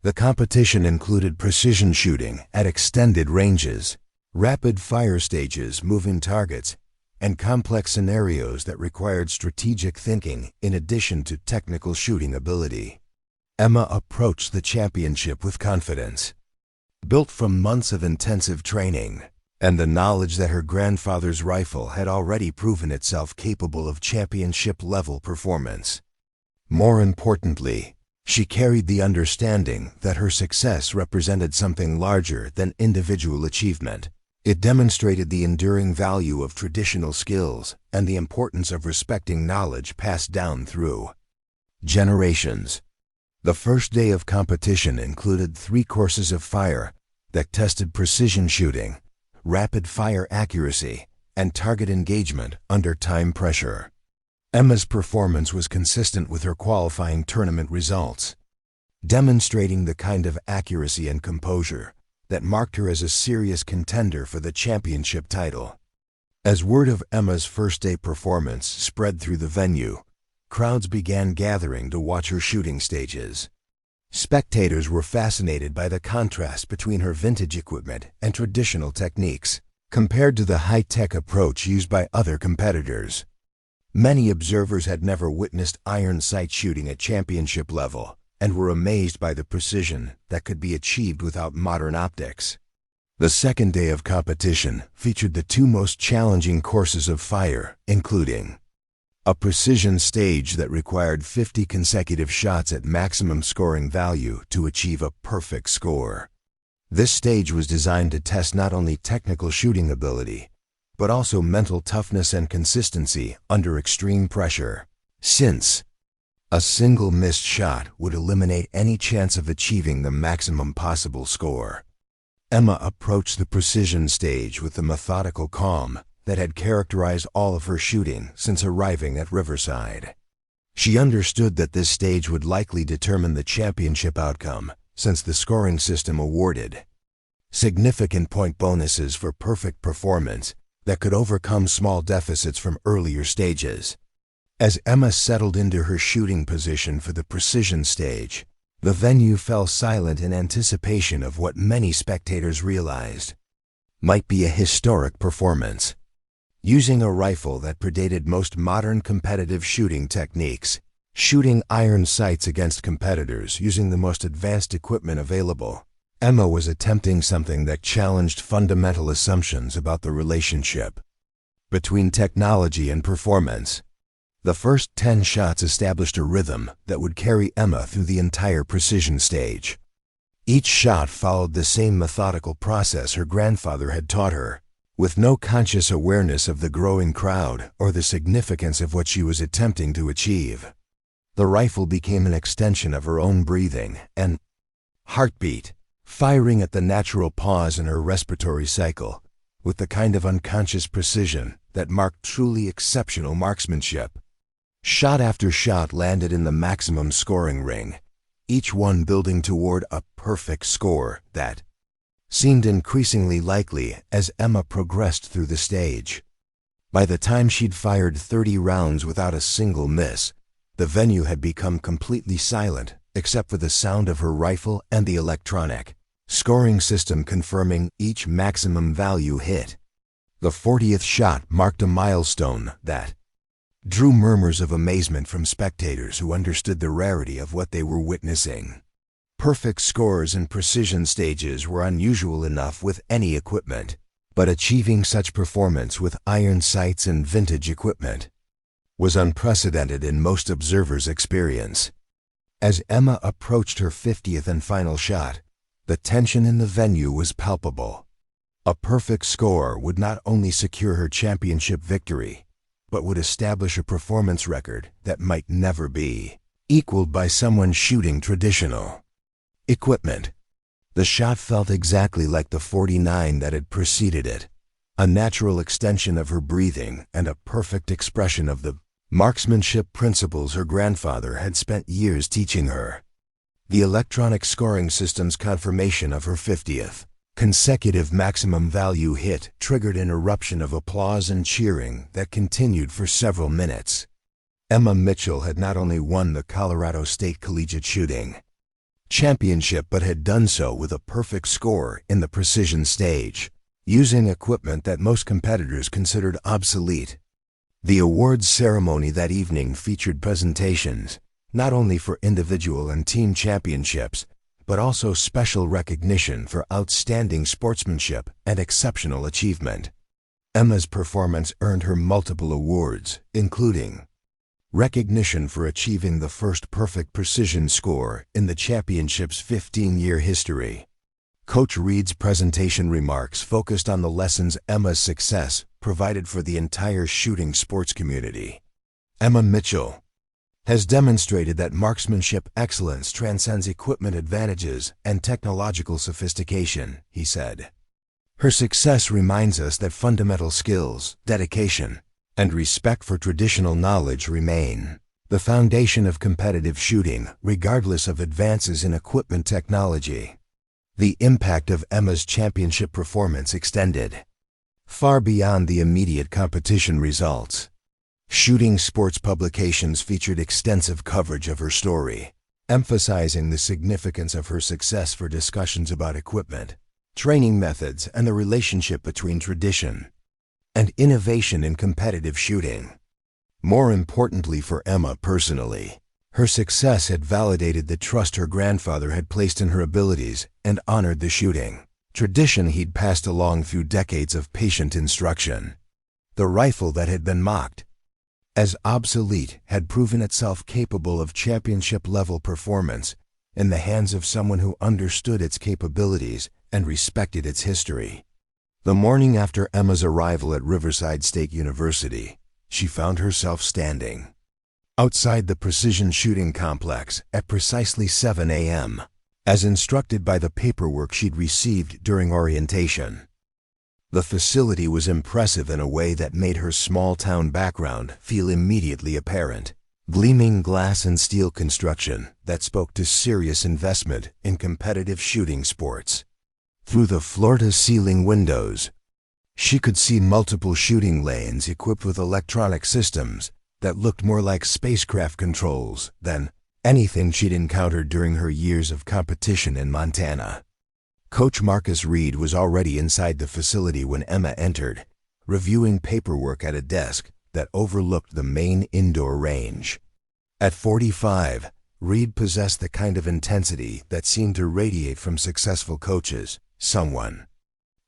The competition included precision shooting at extended ranges, rapid fire stages, moving targets, and complex scenarios that required strategic thinking in addition to technical shooting ability. Emma approached the championship with confidence, built from months of intensive training and the knowledge that her grandfather's rifle had already proven itself capable of championship-level performance. More importantly, she carried the understanding that her success represented something larger than individual achievement. It demonstrated the enduring value of traditional skills and the importance of respecting knowledge passed down through generations. The first day of competition included 3 courses of fire that tested precision shooting, rapid fire accuracy, and target engagement under time pressure. Emma's performance was consistent with her qualifying tournament results, demonstrating the kind of accuracy and composure that marked her as a serious contender for the championship title. As word of Emma's first-day performance spread through the venue, crowds began gathering to watch her shooting stages. Spectators were fascinated by the contrast between her vintage equipment and traditional techniques, compared to the high-tech approach used by other competitors. Many observers had never witnessed iron sight shooting at championship level and were amazed by the precision that could be achieved without modern optics. The second day of competition featured the 2 most challenging courses of fire, including a precision stage that required 50 consecutive shots at maximum scoring value to achieve a perfect score. This stage was designed to test not only technical shooting ability, but also mental toughness and consistency under extreme pressure, since a single missed shot would eliminate any chance of achieving the maximum possible score. Emma approached the precision stage with the methodical calm that had characterized all of her shooting since arriving at Riverside. She understood that this stage would likely determine the championship outcome, since the scoring system awarded significant point bonuses for perfect performance that could overcome small deficits from earlier stages. As Emma settled into her shooting position for the precision stage, the venue fell silent in anticipation of what many spectators realized might be a historic performance. Using a rifle that predated most modern competitive shooting techniques, shooting iron sights against competitors using the most advanced equipment available, Emma was attempting something that challenged fundamental assumptions about the relationship between technology and performance. The first 10 shots established a rhythm that would carry Emma through the entire precision stage. Each shot followed the same methodical process her grandfather had taught her, with no conscious awareness of the growing crowd or the significance of what she was attempting to achieve. The rifle became an extension of her own breathing and heartbeat, firing at the natural pause in her respiratory cycle, with the kind of unconscious precision that marked truly exceptional marksmanship. Shot after shot landed in the maximum scoring ring, each one building toward a perfect score that seemed increasingly likely as Emma progressed through the stage. By the time she'd fired 30 rounds without a single miss, the venue had become completely silent except for the sound of her rifle and the electronic scoring system confirming each maximum value hit. The 40th shot marked a milestone that drew murmurs of amazement from spectators who understood the rarity of what they were witnessing. Perfect scores and precision stages were unusual enough with any equipment, but achieving such performance with iron sights and vintage equipment was unprecedented in most observers' experience. As Emma approached her 50th and final shot, the tension in the venue was palpable. A perfect score would not only secure her championship victory, but would establish a performance record that might never be equaled by someone shooting traditional equipment. The shot felt exactly like the 49 that had preceded it, a natural extension of her breathing and a perfect expression of the marksmanship principles her grandfather had spent years teaching her. The electronic scoring system's confirmation of her 50th consecutive maximum value hit triggered an eruption of applause and cheering that continued for several minutes. Emma Mitchell had not only won the Colorado State Collegiate Shooting Championship but had done so with a perfect score in the precision stage, using equipment that most competitors considered obsolete. The awards ceremony that evening featured presentations, not only for individual and team championships, but also special recognition for outstanding sportsmanship and exceptional achievement. Emma's performance earned her multiple awards, including recognition for achieving the first perfect precision score in the championship's 15-year history. Coach Reed's presentation remarks focused on the lessons Emma's success provided for the entire shooting sports community. Emma Mitchell has demonstrated that marksmanship excellence transcends equipment advantages and technological sophistication, he said. Her success reminds us that fundamental skills, dedication, and respect for traditional knowledge remain the foundation of competitive shooting, regardless of advances in equipment technology. The impact of Emma's championship performance extended far beyond the immediate competition results. Shooting sports publications featured extensive coverage of her story, emphasizing the significance of her success for discussions about equipment, training methods, and the relationship between tradition and innovation in competitive shooting. More importantly for Emma personally, her success had validated the trust her grandfather had placed in her abilities and honored the shooting tradition he'd passed along through decades of patient instruction. The rifle that had been mocked as obsolete had proven itself capable of championship-level performance in the hands of someone who understood its capabilities and respected its history. The morning after Emma's arrival at Riverside State University, she found herself standing outside the precision shooting complex at precisely 7 a.m., as instructed by the paperwork she'd received during orientation. The facility was impressive in a way that made her small-town background feel immediately apparent. Gleaming glass and steel construction that spoke to serious investment in competitive shooting sports. Through the floor-to-ceiling windows, she could see multiple shooting lanes equipped with electronic systems that looked more like spacecraft controls than anything she'd encountered during her years of competition in Montana. Coach Marcus Reed was already inside the facility when Emma entered, reviewing paperwork at a desk that overlooked the main indoor range. At 45, Reed possessed the kind of intensity that seemed to radiate from successful coaches, someone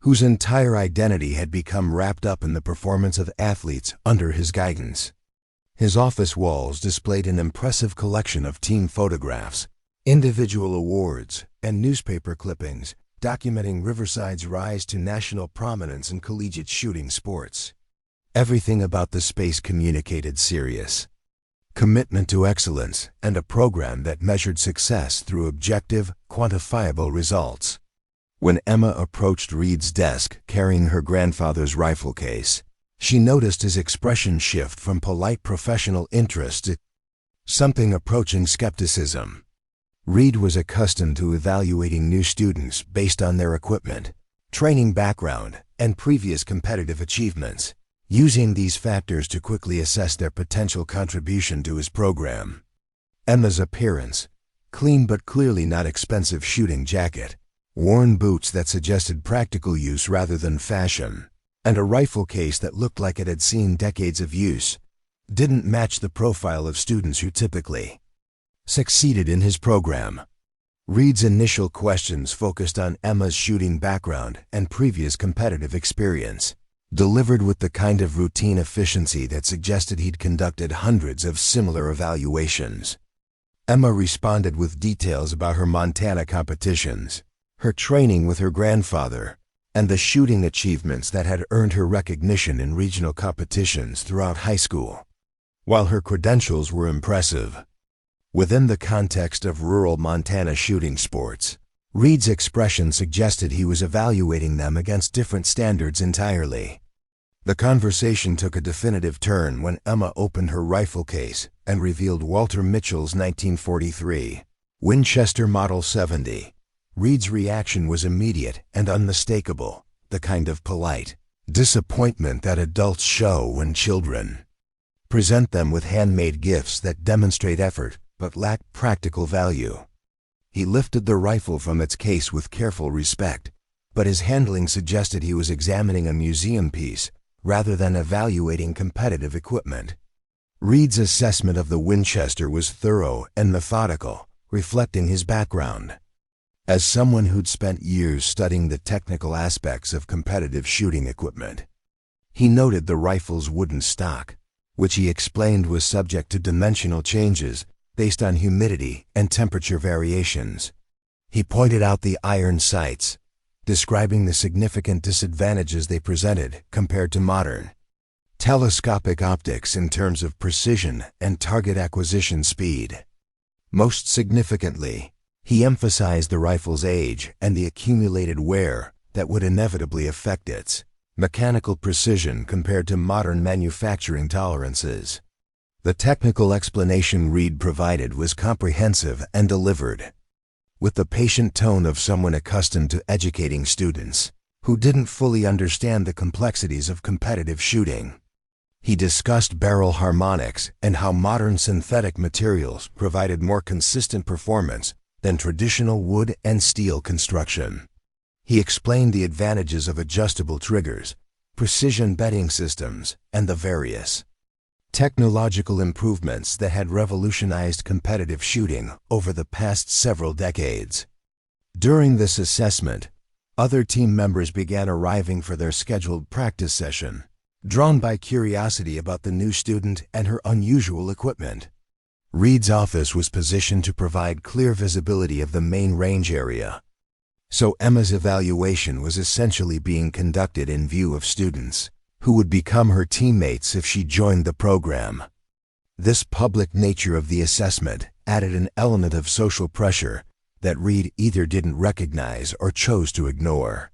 whose entire identity had become wrapped up in the performance of athletes under his guidance. His office walls displayed an impressive collection of team photographs, individual awards, and newspaper clippings documenting Riverside's rise to national prominence in collegiate shooting sports. Everything about the space communicated serious commitment to excellence and a program that measured success through objective, quantifiable results. When Emma approached Reed's desk carrying her grandfather's rifle case, she noticed his expression shift from polite professional interest to something approaching skepticism. Reed was accustomed to evaluating new students based on their equipment, training background, and previous competitive achievements, using these factors to quickly assess their potential contribution to his program. Emma's appearance, clean but clearly not expensive shooting jacket, worn boots that suggested practical use rather than fashion, and a rifle case that looked like it had seen decades of use, didn't match the profile of students who typically succeeded in his program. Reed's initial questions focused on Emma's shooting background and previous competitive experience, delivered with the kind of routine efficiency that suggested he'd conducted hundreds of similar evaluations. Emma responded with details about her Montana competitions, her training with her grandfather, and the shooting achievements that had earned her recognition in regional competitions throughout high school. While her credentials were impressive, within the context of rural Montana shooting sports, Reed's expression suggested he was evaluating them against different standards entirely. The conversation took a definitive turn when Emma opened her rifle case and revealed Walter Mitchell's 1943 Winchester Model 70. Reed's reaction was immediate and unmistakable, the kind of polite disappointment that adults show when children present them with handmade gifts that demonstrate effort but lack practical value. He lifted the rifle from its case with careful respect, but his handling suggested he was examining a museum piece rather than evaluating competitive equipment. Reed's assessment of the Winchester was thorough and methodical, reflecting his background. As someone who'd spent years studying the technical aspects of competitive shooting equipment, he noted the rifle's wooden stock, which he explained was subject to dimensional changes based on humidity and temperature variations. He pointed out the iron sights, describing the significant disadvantages they presented compared to modern telescopic optics in terms of precision and target acquisition speed. Most significantly, he emphasized the rifle's age and the accumulated wear that would inevitably affect its mechanical precision compared to modern manufacturing tolerances. The technical explanation Reed provided was comprehensive and delivered with the patient tone of someone accustomed to educating students who didn't fully understand the complexities of competitive shooting. He discussed barrel harmonics and how modern synthetic materials provided more consistent performance than traditional wood and steel construction. He explained the advantages of adjustable triggers, precision bedding systems, and the various technological improvements that had revolutionized competitive shooting over the past several decades. During this assessment, other team members began arriving for their scheduled practice session, drawn by curiosity about the new student and her unusual equipment. Reed's office was positioned to provide clear visibility of the main range area, so Emma's evaluation was essentially being conducted in view of students who would become her teammates if she joined the program. This public nature of the assessment added an element of social pressure that Reed either didn't recognize or chose to ignore.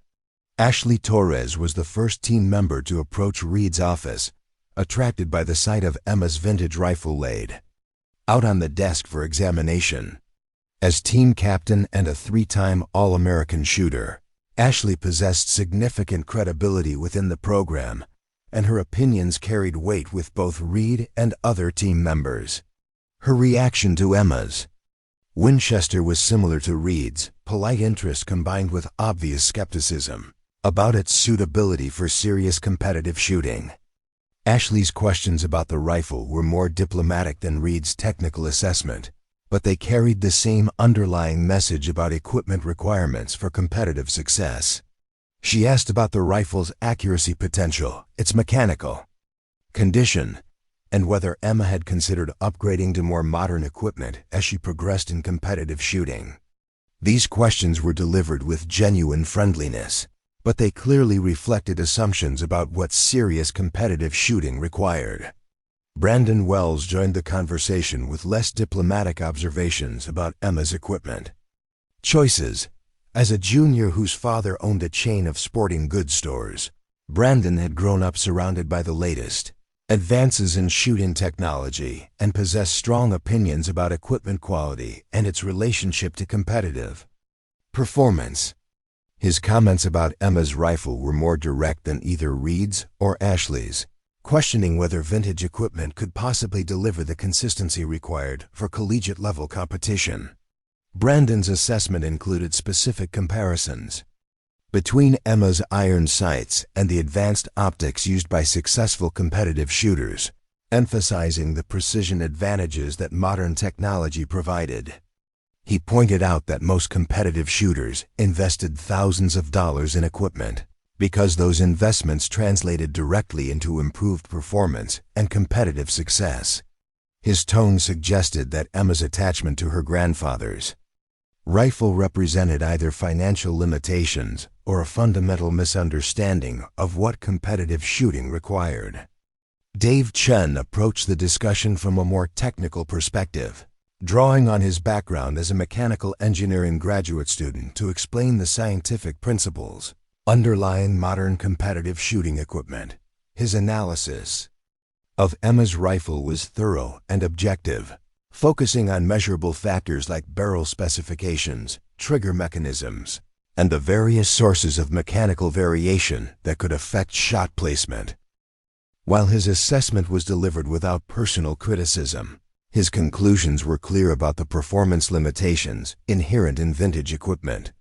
Ashley Torres was the first team member to approach Reed's office, attracted by the sight of Emma's vintage rifle laid out on the desk for examination. As team captain and a three-time All-American shooter, Ashley possessed significant credibility within the program, and her opinions carried weight with both Reed and other team members. Her reaction to Emma's Winchester was similar to Reed's, polite interest combined with obvious skepticism about its suitability for serious competitive shooting. Ashley's questions about the rifle were more diplomatic than Reed's technical assessment, but they carried the same underlying message about equipment requirements for competitive success. She asked about the rifle's accuracy potential, its mechanical condition, and whether Emma had considered upgrading to more modern equipment as she progressed in competitive shooting. These questions were delivered with genuine friendliness, but they clearly reflected assumptions about what serious competitive shooting required. Brandon Wells joined the conversation with less diplomatic observations about Emma's equipment choices. As a junior whose father owned a chain of sporting goods stores, Brandon had grown up surrounded by the latest advances in shooting technology and possessed strong opinions about equipment quality and its relationship to competitive performance. His comments about Emma's rifle were more direct than either Reed's or Ashley's, questioning whether vintage equipment could possibly deliver the consistency required for collegiate-level competition. Brandon's assessment included specific comparisons Between Emma's iron sights and the advanced optics used by successful competitive shooters, emphasizing the precision advantages that modern technology provided, he pointed out that most competitive shooters invested thousands of dollars in equipment because those investments translated directly into improved performance and competitive success. His tone suggested that Emma's attachment to her grandfather's rifle represented either financial limitations or a fundamental misunderstanding of what competitive shooting required. Dave Chen approached the discussion from a more technical perspective, drawing on his background as a mechanical engineering graduate student to explain the scientific principles underlying modern competitive shooting equipment. His analysis of Emma's rifle was thorough and objective, focusing on measurable factors like barrel specifications, trigger mechanisms, and the various sources of mechanical variation that could affect shot placement. While his assessment was delivered without personal criticism, his conclusions were clear about the performance limitations inherent in vintage equipment.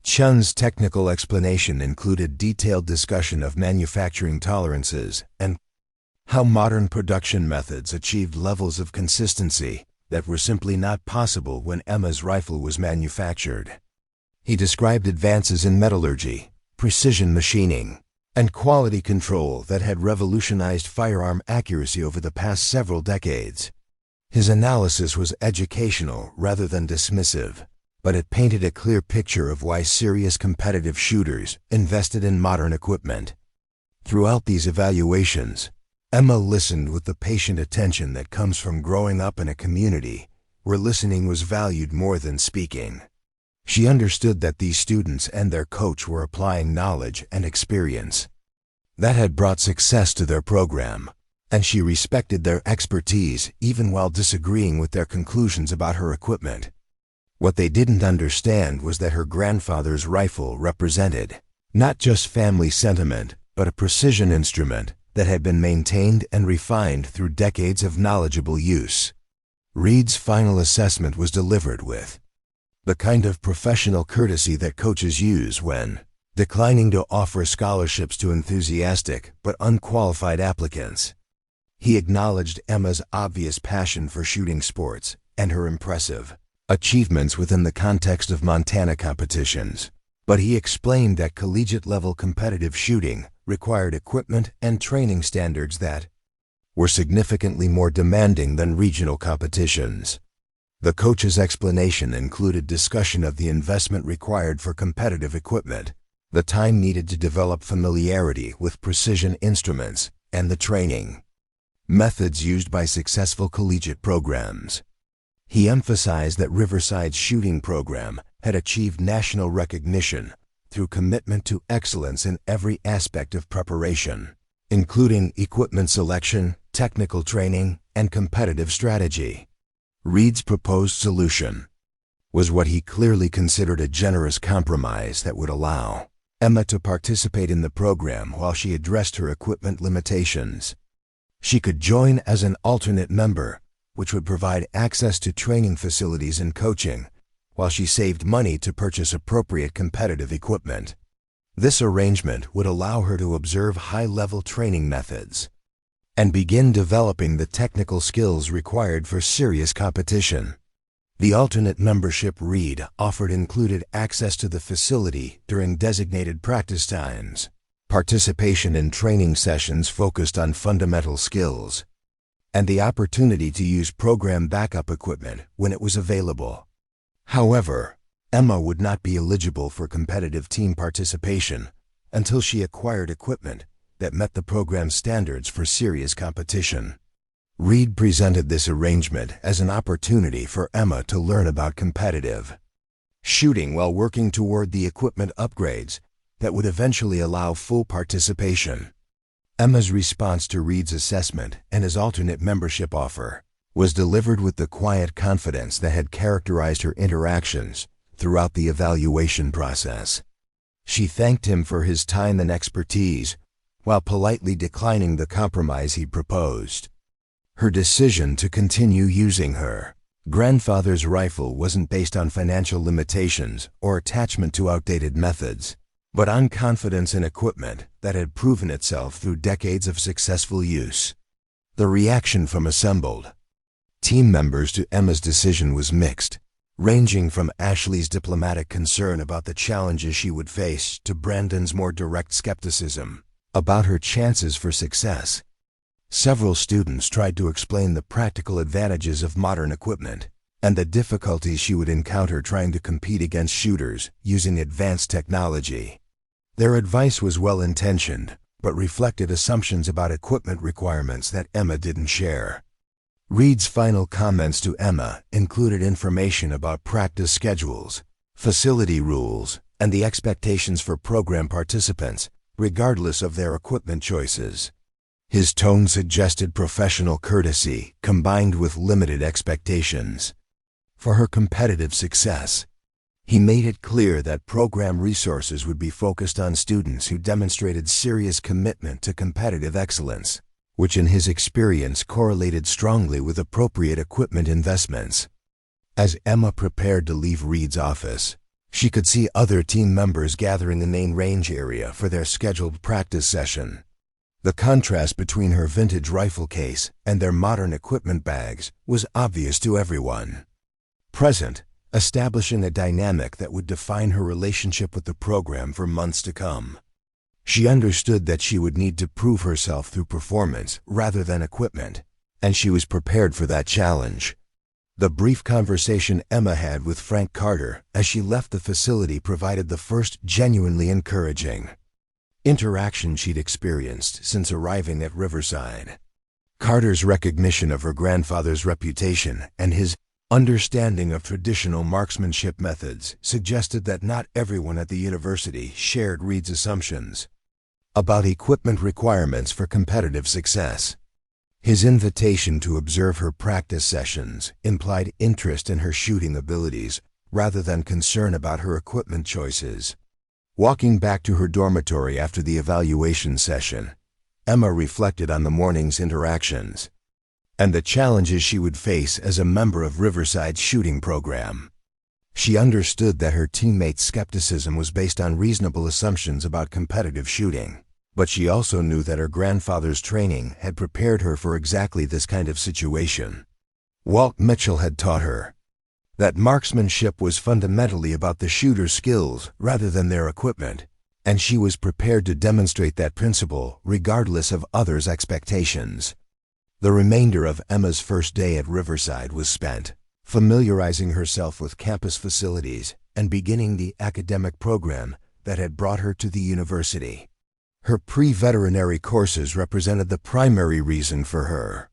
Chen's technical explanation included detailed discussion of manufacturing tolerances and how modern production methods achieved levels of consistency that were simply not possible when Emma's rifle was manufactured. He described advances in metallurgy, precision machining, and quality control that had revolutionized firearm accuracy over the past several decades. His analysis was educational rather than dismissive, but it painted a clear picture of why serious competitive shooters invested in modern equipment. Throughout these evaluations, Emma listened with the patient attention that comes from growing up in a community where listening was valued more than speaking. She understood that these students and their coach were applying knowledge and experience that had brought success to their program, and she respected their expertise even while disagreeing with their conclusions about her equipment. What they didn't understand was that her grandfather's rifle represented not just family sentiment, but a precision instrument that had been maintained and refined through decades of knowledgeable use. Reed's final assessment was delivered with the kind of professional courtesy that coaches use when declining to offer scholarships to enthusiastic but unqualified applicants. He acknowledged Emma's obvious passion for shooting sports and her impressive achievements within the context of Montana competitions, but he explained that collegiate-level competitive shooting required equipment and training standards that were significantly more demanding than regional competitions. The coach's explanation included discussion of the investment required for competitive equipment, the time needed to develop familiarity with precision instruments, and the training methods used by successful collegiate programs. He emphasized that Riverside's shooting program had achieved national recognition through commitment to excellence in every aspect of preparation, including equipment selection, technical training, and competitive strategy. Reed's proposed solution was what he clearly considered a generous compromise that would allow Emma to participate in the program while she addressed her equipment limitations. She could join as an alternate member, which would provide access to training facilities and coaching, while she saved money to purchase appropriate competitive equipment. This arrangement would allow her to observe high-level training methods and begin developing the technical skills required for serious competition. The alternate membership Reed offered included access to the facility during designated practice times, participation in training sessions focused on fundamental skills, and the opportunity to use program backup equipment when it was available. However, Emma would not be eligible for competitive team participation until she acquired equipment that met the program's standards for serious competition. Reed presented this arrangement as an opportunity for Emma to learn about competitive shooting while working toward the equipment upgrades that would eventually allow full participation. Emma's response to Reed's assessment and his alternate membership offer was delivered with the quiet confidence that had characterized her interactions throughout the evaluation process. She thanked him for his time and expertise, while politely declining the compromise he proposed. Her decision to continue using her grandfather's rifle wasn't based on financial limitations or attachment to outdated methods. but on confidence in equipment that had proven itself through decades of successful use. The reaction from assembled team members to Emma's decision was mixed, ranging from Ashley's diplomatic concern about the challenges she would face to Brandon's more direct skepticism about her chances for success. Several students tried to explain the practical advantages of modern equipment and the difficulties she would encounter trying to compete against shooters using advanced technology. Their advice was well-intentioned, but reflected assumptions about equipment requirements that Emma didn't share. Reed's final comments to Emma included information about practice schedules, facility rules, and the expectations for program participants, regardless of their equipment choices. His tone suggested professional courtesy combined with limited expectations. For her competitive success, he made it clear that program resources would be focused on students who demonstrated serious commitment to competitive excellence, which in his experience correlated strongly with appropriate equipment investments. As Emma prepared to leave Reed's office, she could see other team members gathering in the main range area for their scheduled practice session. The contrast between her vintage rifle case and their modern equipment bags was obvious to everyone present, establishing a dynamic that would define her relationship with the program for months to come. She understood that she would need to prove herself through performance rather than equipment, and she was prepared for that challenge. The brief conversation Emma had with Frank Carter as she left the facility provided the first genuinely encouraging interaction she'd experienced since arriving at Riverside. Carter's recognition of her grandfather's reputation and his understanding of traditional marksmanship methods suggested that not everyone at the university shared Reed's assumptions about equipment requirements for competitive success. His invitation to observe her practice sessions implied interest in her shooting abilities rather than concern about her equipment choices. Walking back to her dormitory after the evaluation session, Emma reflected on the morning's interactions and the challenges she would face as a member of Riverside's shooting program. She understood that her teammates' skepticism was based on reasonable assumptions about competitive shooting, but she also knew that her grandfather's training had prepared her for exactly this kind of situation. Walt Mitchell had taught her that marksmanship was fundamentally about the shooter's skills rather than their equipment, and she was prepared to demonstrate that principle regardless of others' expectations. The remainder of Emma's first day at Riverside was spent familiarizing herself with campus facilities and beginning the academic program that had brought her to the university. Her pre-veterinary courses represented the primary reason for her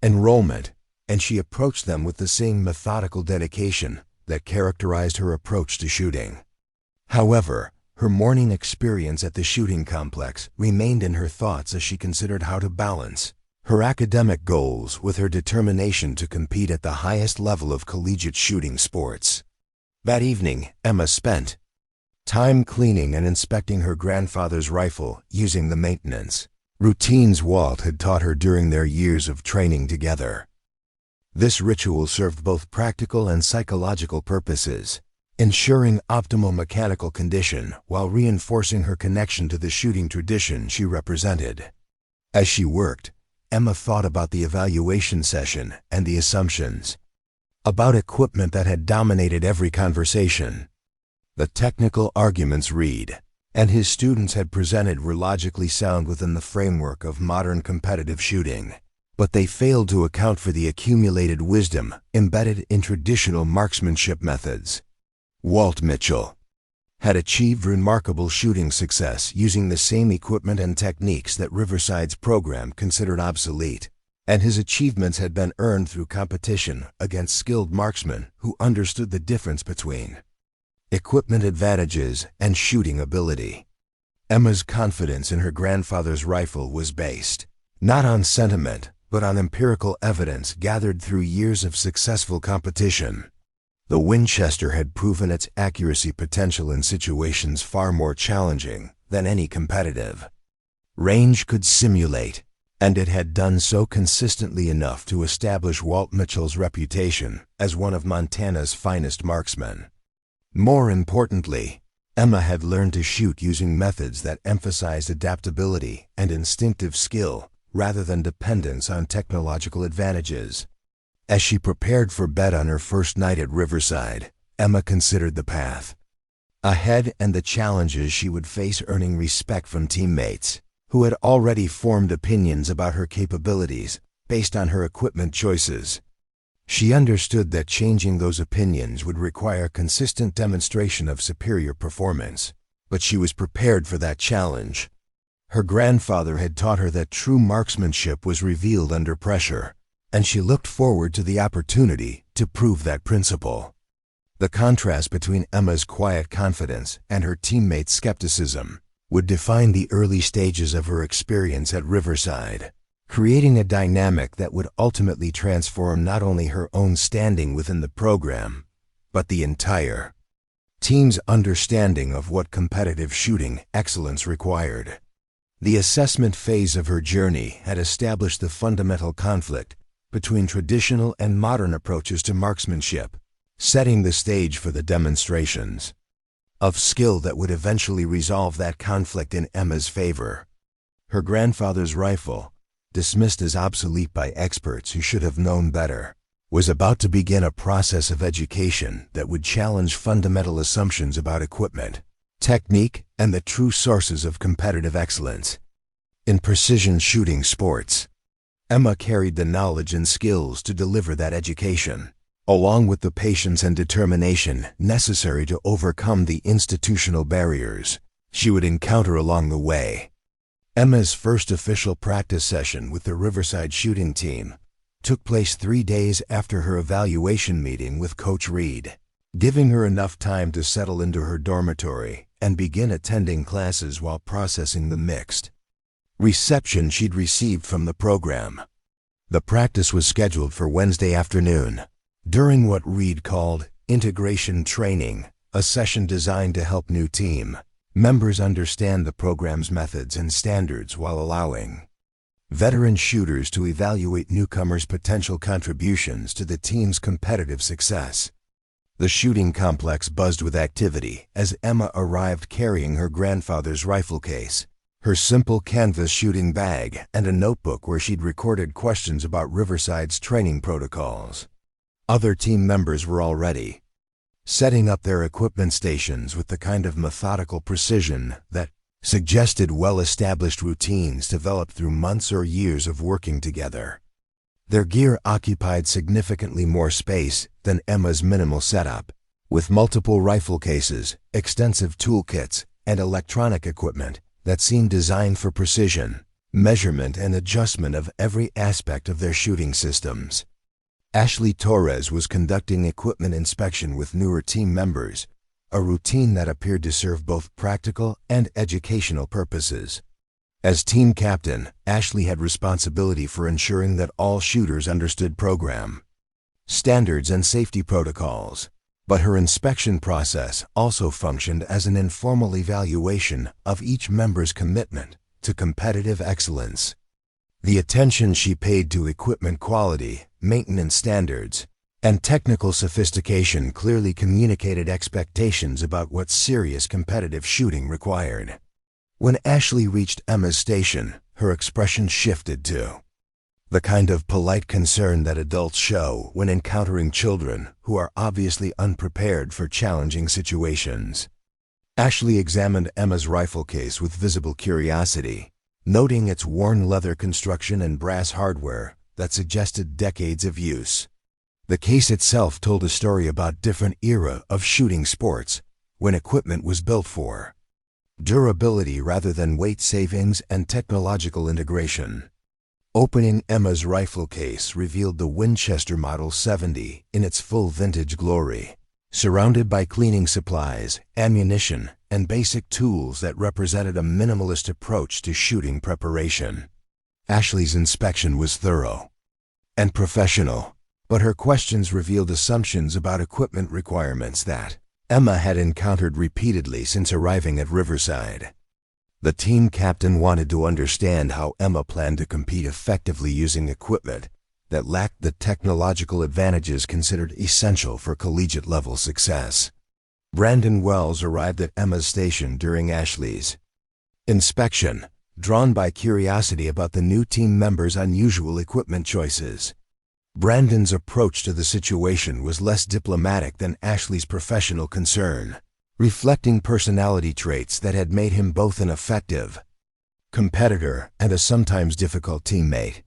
enrollment, and she approached them with the same methodical dedication that characterized her approach to shooting. However, her morning experience at the shooting complex remained in her thoughts as she considered how to balance her academic goals with her determination to compete at the highest level of collegiate shooting sports. That evening, Emma spent time cleaning and inspecting her grandfather's rifle using the maintenance routines Walt had taught her during their years of training together. This ritual served both practical and psychological purposes, ensuring optimal mechanical condition while reinforcing her connection to the shooting tradition she represented. As she worked, Emma thought about the evaluation session and the assumptions about equipment that had dominated every conversation. The technical arguments Reed and his students had presented were logically sound within the framework of modern competitive shooting, but they failed to account for the accumulated wisdom embedded in traditional marksmanship methods. Walt Mitchell had achieved remarkable shooting success using the same equipment and techniques that Riverside's program considered obsolete, and his achievements had been earned through competition against skilled marksmen who understood the difference between equipment advantages and shooting ability. Emma's confidence in her grandfather's rifle was based not on sentiment, but on empirical evidence gathered through years of successful competition. The Winchester had proven its accuracy potential in situations far more challenging than any competitive range could simulate, and it had done so consistently enough to establish Walt Mitchell's reputation as one of Montana's finest marksmen. More importantly, Emma had learned to shoot using methods that emphasized adaptability and instinctive skill rather than dependence on technological advantages. As she prepared for bed on her first night at Riverside, Emma considered the path ahead and the challenges she would face, earning respect from teammates who had already formed opinions about her capabilities based on her equipment choices. She understood that changing those opinions would require consistent demonstration of superior performance, but she was prepared for that challenge. Her grandfather had taught her that true marksmanship was revealed under pressure, and she looked forward to the opportunity to prove that principle. The contrast between Emma's quiet confidence and her teammates' skepticism would define the early stages of her experience at Riverside, creating a dynamic that would ultimately transform not only her own standing within the program, but the entire team's understanding of what competitive shooting excellence required. The assessment phase of her journey had established the fundamental conflict between traditional and modern approaches to marksmanship, setting the stage for the demonstrations of skill that would eventually resolve that conflict in Emma's favor. Her grandfather's rifle, dismissed as obsolete by experts who should have known better, was about to begin a process of education that would challenge fundamental assumptions about equipment, technique, and the true sources of competitive excellence. In precision shooting sports, Emma carried the knowledge and skills to deliver that education, along with the patience and determination necessary to overcome the institutional barriers she would encounter along the way. Emma's first official practice session with the Riverside shooting team took place 3 days after her evaluation meeting with Coach Reed, giving her enough time to settle into her dormitory and begin attending classes while processing the mixed reception she'd received from the program. The practice was scheduled for Wednesday afternoon, during what Reed called integration training, a session designed to help new team members understand the program's methods and standards while allowing veteran shooters to evaluate newcomers' potential contributions to the team's competitive success. The shooting complex buzzed with activity as Emma arrived carrying her grandfather's rifle case, her simple canvas shooting bag, and a notebook where she'd recorded questions about Riverside's training protocols. Other team members were already setting up their equipment stations with the kind of methodical precision that suggested well-established routines developed through months or years of working together. Their gear occupied significantly more space than Emma's minimal setup, with multiple rifle cases, extensive toolkits, and electronic equipment that seemed designed for precision, measurement, and adjustment of every aspect of their shooting systems. Ashley Torres was conducting equipment inspection with newer team members, a routine that appeared to serve both practical and educational purposes. As team captain, Ashley had responsibility for ensuring that all shooters understood program standards and safety protocols, but her inspection process also functioned as an informal evaluation of each member's commitment to competitive excellence. The attention she paid to equipment quality, maintenance standards, and technical sophistication clearly communicated expectations about what serious competitive shooting required. When Ashley reached Emma's station, her expression shifted to the kind of polite concern that adults show when encountering children who are obviously unprepared for challenging situations. Ashley examined Emma's rifle case with visible curiosity, noting its worn leather construction and brass hardware that suggested decades of use. The case itself told a story about different era of shooting sports when equipment was built for durability rather than weight savings and technological integration. Opening Emma's rifle case revealed the Winchester Model 70 in its full vintage glory, surrounded by cleaning supplies, ammunition, and basic tools that represented a minimalist approach to shooting preparation. Ashley's inspection was thorough and professional, but her questions revealed assumptions about equipment requirements that Emma had encountered repeatedly since arriving at Riverside. The team captain wanted to understand how Emma planned to compete effectively using equipment that lacked the technological advantages considered essential for collegiate-level success. Brandon Wells arrived at Emma's station during Ashley's inspection, drawn by curiosity about the new team members' unusual equipment choices. Brandon's approach to the situation was less diplomatic than Ashley's professional concern, reflecting personality traits that had made him both an effective competitor and a sometimes difficult teammate.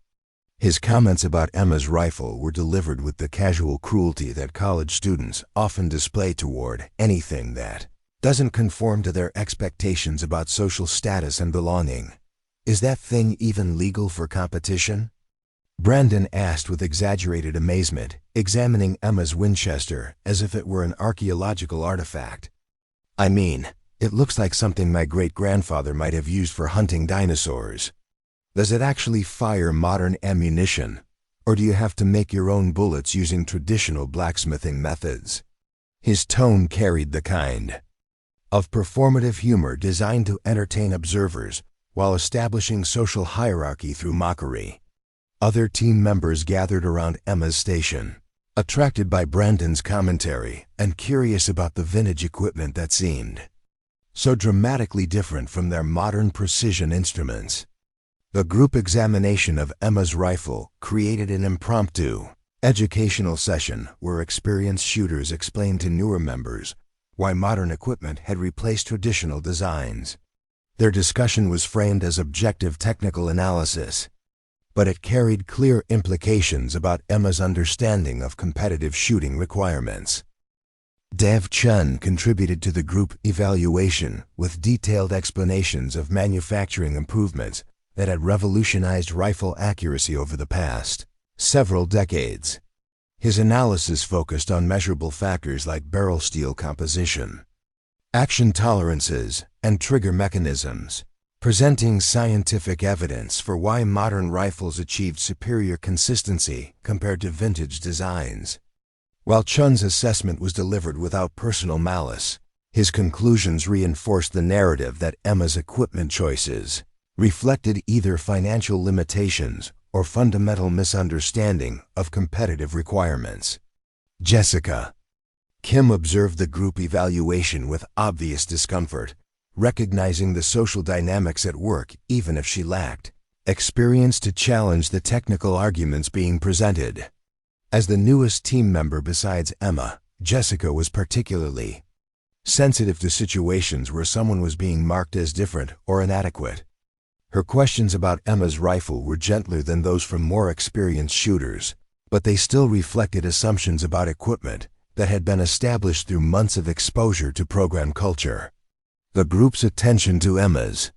His comments about Emma's rifle were delivered with the casual cruelty that college students often display toward anything that doesn't conform to their expectations about social status and belonging. Is that thing even legal for competition? Brandon asked with exaggerated amazement, examining Emma's Winchester as if it were an archaeological artifact. I mean, it looks like something my great-grandfather might have used for hunting dinosaurs. Does it actually fire modern ammunition, or do you have to make your own bullets using traditional blacksmithing methods? His tone carried the kind of performative humor designed to entertain observers while establishing social hierarchy through mockery. Other team members gathered around Emma's station, attracted by Brandon's commentary and curious about the vintage equipment that seemed so dramatically different from their modern precision instruments. The group examination of Emma's rifle created an impromptu educational session where experienced shooters explained to newer members why modern equipment had replaced traditional designs. Their discussion was framed as objective technical analysis, but it carried clear implications about Emma's understanding of competitive shooting requirements. Dev Chun contributed to the group evaluation with detailed explanations of manufacturing improvements that had revolutionized rifle accuracy over the past several decades. His analysis focused on measurable factors like barrel steel composition, action tolerances, and trigger mechanisms, presenting scientific evidence for why modern rifles achieved superior consistency compared to vintage designs. While Chun's assessment was delivered without personal malice, his conclusions reinforced the narrative that Emma's equipment choices reflected either financial limitations or fundamental misunderstanding of competitive requirements. Jessica Kim observed the group evaluation with obvious discomfort, recognizing the social dynamics at work even if she lacked experience to challenge the technical arguments being presented. As the newest team member besides Emma, Jessica was particularly sensitive to situations where someone was being marked as different or inadequate. Her questions about Emma's rifle were gentler than those from more experienced shooters, but they still reflected assumptions about equipment that had been established through months of exposure to program culture. The group's attention to Emma's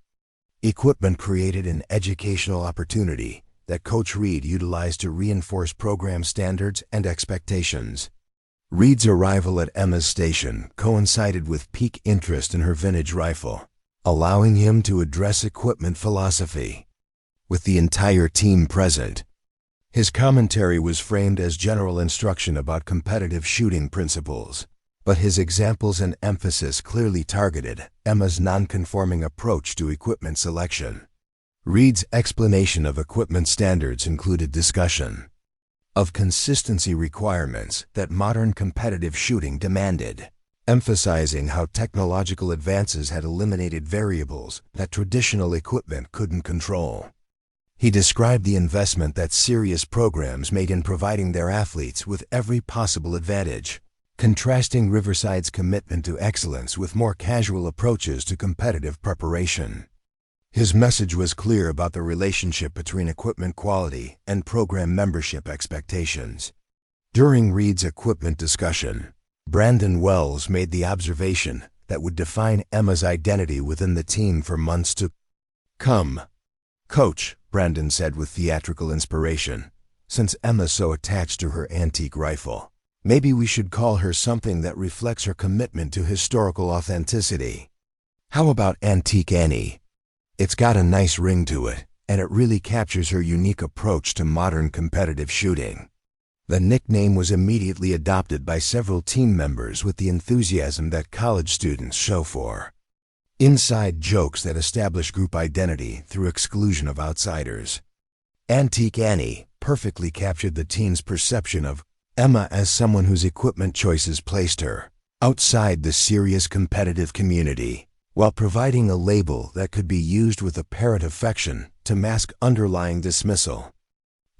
equipment created an educational opportunity that Coach Reed utilized to reinforce program standards and expectations. Reed's arrival at Emma's station coincided with peak interest in her vintage rifle, allowing him to address equipment philosophy with the entire team present. His commentary was framed as general instruction about competitive shooting principles, but his examples and emphasis clearly targeted Emma's non-conforming approach to equipment selection. Reed's explanation of equipment standards included discussion of consistency requirements that modern competitive shooting demanded, emphasizing how technological advances had eliminated variables that traditional equipment couldn't control. He described the investment that serious programs made in providing their athletes with every possible advantage, contrasting Riverside's commitment to excellence with more casual approaches to competitive preparation. His message was clear about the relationship between equipment quality and program membership expectations. During Reed's equipment discussion, Brandon Wells made the observation that would define Emma's identity within the team for months to come. "Coach," Brandon said with theatrical inspiration, "since Emma's so attached to her antique rifle, maybe we should call her something that reflects her commitment to historical authenticity. How about Antique Annie? It's got a nice ring to it, and it really captures her unique approach to modern competitive shooting." The nickname was immediately adopted by several team members with the enthusiasm that college students show for inside jokes that establish group identity through exclusion of outsiders. Antique Annie perfectly captured the team's perception of Emma as someone whose equipment choices placed her outside the serious competitive community, while providing a label that could be used with apparent affection to mask underlying dismissal.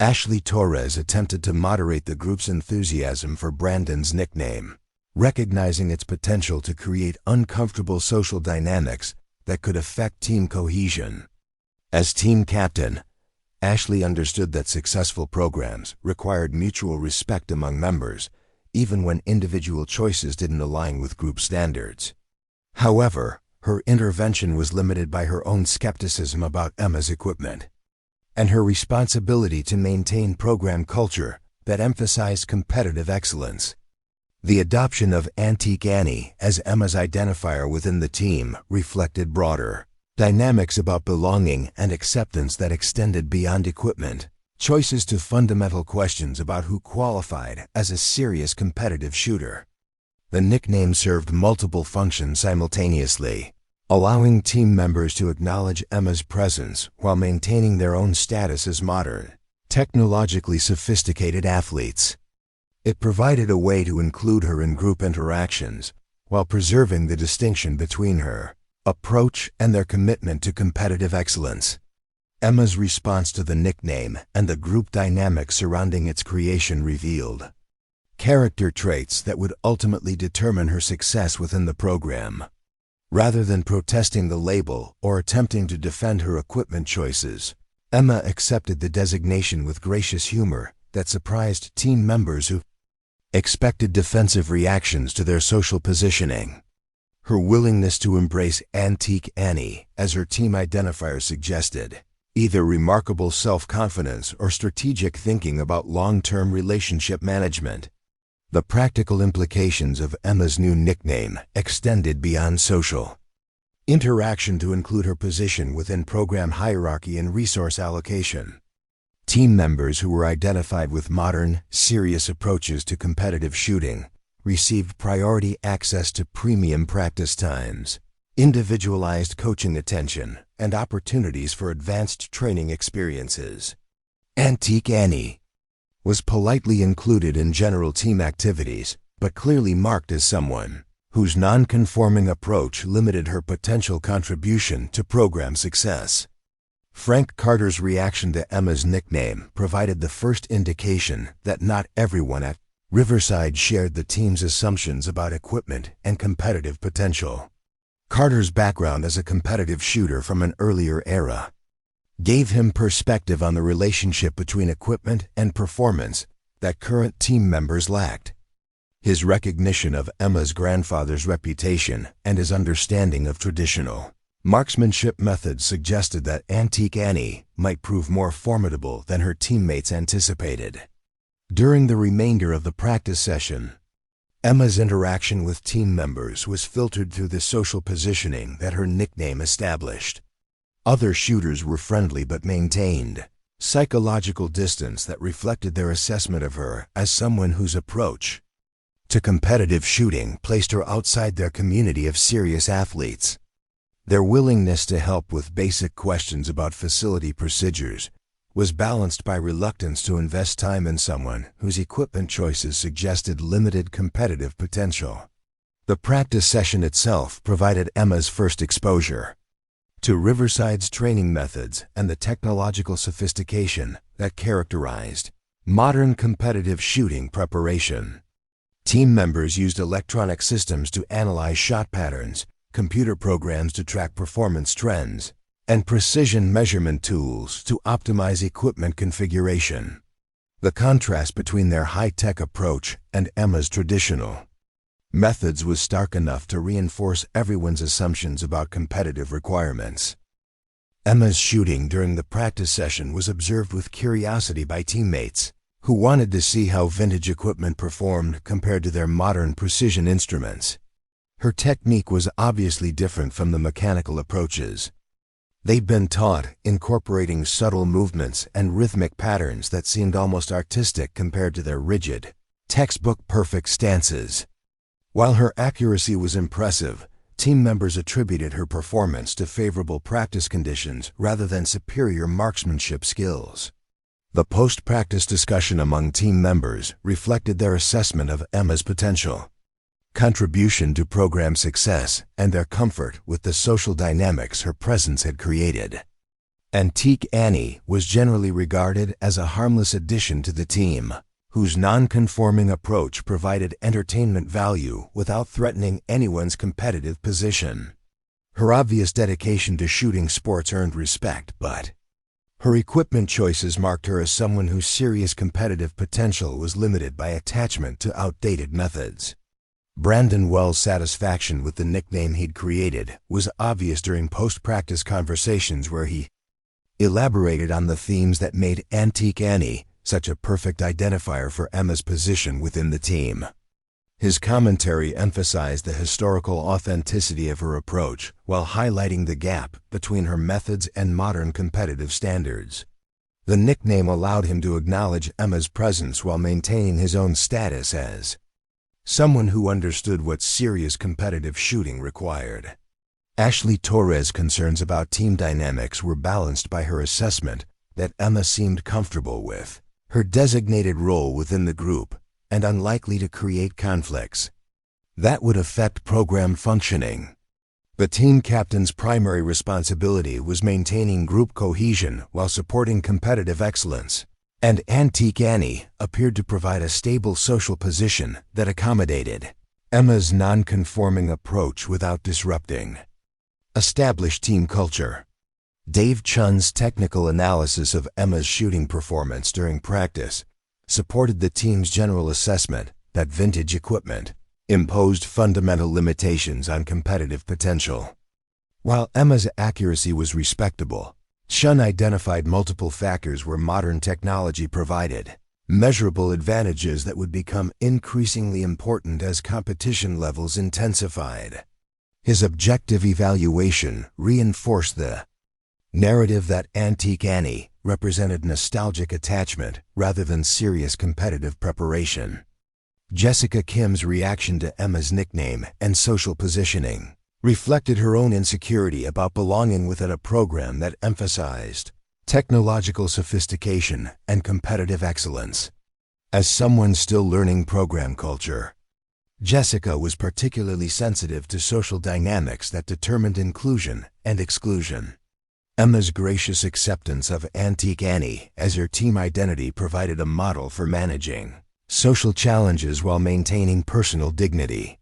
Ashley Torres attempted to moderate the group's enthusiasm for Brandon's nickname, recognizing its potential to create uncomfortable social dynamics that could affect team cohesion. As team captain, Ashley understood that successful programs required mutual respect among members, even when individual choices didn't align with group standards. However, her intervention was limited by her own skepticism about Emma's equipment and her responsibility to maintain program culture that emphasized competitive excellence. The adoption of Antique Annie as Emma's identifier within the team reflected broader dynamics about belonging and acceptance that extended beyond equipment, choices to fundamental questions about who qualified as a serious competitive shooter. The nickname served multiple functions simultaneously, allowing team members to acknowledge Emma's presence while maintaining their own status as modern, technologically sophisticated athletes. It provided a way to include her in group interactions while preserving the distinction between her approach and their commitment to competitive excellence. Emma's response to the nickname and the group dynamic surrounding its creation revealed character traits that would ultimately determine her success within the program. Rather than protesting the label or attempting to defend her equipment choices, Emma accepted the designation with gracious humor that surprised team members who expected defensive reactions to their social positioning. Her willingness to embrace Antique Annie as her team identifier suggested either remarkable self-confidence or strategic thinking about long-term relationship management. The practical implications of Emma's new nickname extended beyond social interaction to include her position within program hierarchy and resource allocation. Team members who were identified with modern, serious approaches to competitive shooting received priority access to premium practice times, individualized coaching attention, and opportunities for advanced training experiences. Antique Annie was politely included in general team activities, but clearly marked as someone whose non-conforming approach limited her potential contribution to program success. Frank Carter's reaction to Emma's nickname provided the first indication that not everyone at Riverside shared the team's assumptions about equipment and competitive potential. Carter's background as a competitive shooter from an earlier era gave him perspective on the relationship between equipment and performance that current team members lacked. His recognition of Emma's grandfather's reputation and his understanding of traditional marksmanship methods suggested that Antique Annie might prove more formidable than her teammates anticipated. During the remainder of the practice session, Emma's interaction with team members was filtered through the social positioning that her nickname established. Other shooters were friendly but maintained psychological distance that reflected their assessment of her as someone whose approach to competitive shooting placed her outside their community of serious athletes. Their willingness to help with basic questions about facility procedures was balanced by reluctance to invest time in someone whose equipment choices suggested limited competitive potential. The practice session itself provided Emma's first exposure to Riverside's training methods and the technological sophistication that characterized modern competitive shooting preparation. Team members used electronic systems to analyze shot patterns, computer programs to track performance trends, and precision measurement tools to optimize equipment configuration. The contrast between their high-tech approach and Emma's traditional methods was stark enough to reinforce everyone's assumptions about competitive requirements. Emma's shooting during the practice session was observed with curiosity by teammates who wanted to see how vintage equipment performed compared to their modern precision instruments. Her technique was obviously different from the mechanical approaches. They'd been taught incorporating subtle movements and rhythmic patterns that seemed almost artistic compared to their rigid, textbook-perfect stances. While her accuracy was impressive, team members attributed her performance to favorable practice conditions rather than superior marksmanship skills. The post-practice discussion among team members reflected their assessment of Emma's potential. contribution to program success, and their comfort with the social dynamics her presence had created. Antique Annie was generally regarded as a harmless addition to the team, whose non-conforming approach provided entertainment value without threatening anyone's competitive position. Her obvious dedication to shooting sports earned respect, but her equipment choices marked her as someone whose serious competitive potential was limited by attachment to outdated methods. Brandon Wells' satisfaction with the nickname he'd created was obvious during post-practice conversations where he elaborated on the themes that made Antique Annie such a perfect identifier for Emma's position within the team. His commentary emphasized the historical authenticity of her approach while highlighting the gap between her methods and modern competitive standards. The nickname allowed him to acknowledge Emma's presence while maintaining his own status as someone who understood what serious competitive shooting required. Ashley Torres' concerns about team dynamics were balanced by her assessment that Emma seemed comfortable with her designated role within the group and unlikely to create conflicts that would affect program functioning. The team captain's primary responsibility was maintaining group cohesion while supporting competitive excellence, and Antique Annie appeared to provide a stable social position that accommodated Emma's non-conforming approach without disrupting established team culture. Dave Chun's technical analysis of Emma's shooting performance during practice supported the team's general assessment that vintage equipment imposed fundamental limitations on competitive potential. While Emma's accuracy was respectable, Chun identified multiple factors where modern technology provided measurable advantages that would become increasingly important as competition levels intensified. His objective evaluation reinforced the narrative that Antique Annie represented nostalgic attachment rather than serious competitive preparation. Jessica Kim's reaction to Emma's nickname and social positioning reflected her own insecurity about belonging within a program that emphasized technological sophistication and competitive excellence. As someone still learning program culture, Jessica was particularly sensitive to social dynamics that determined inclusion and exclusion. Emma's gracious acceptance of Antique Annie as her team identity provided a model for managing social challenges while maintaining personal dignity.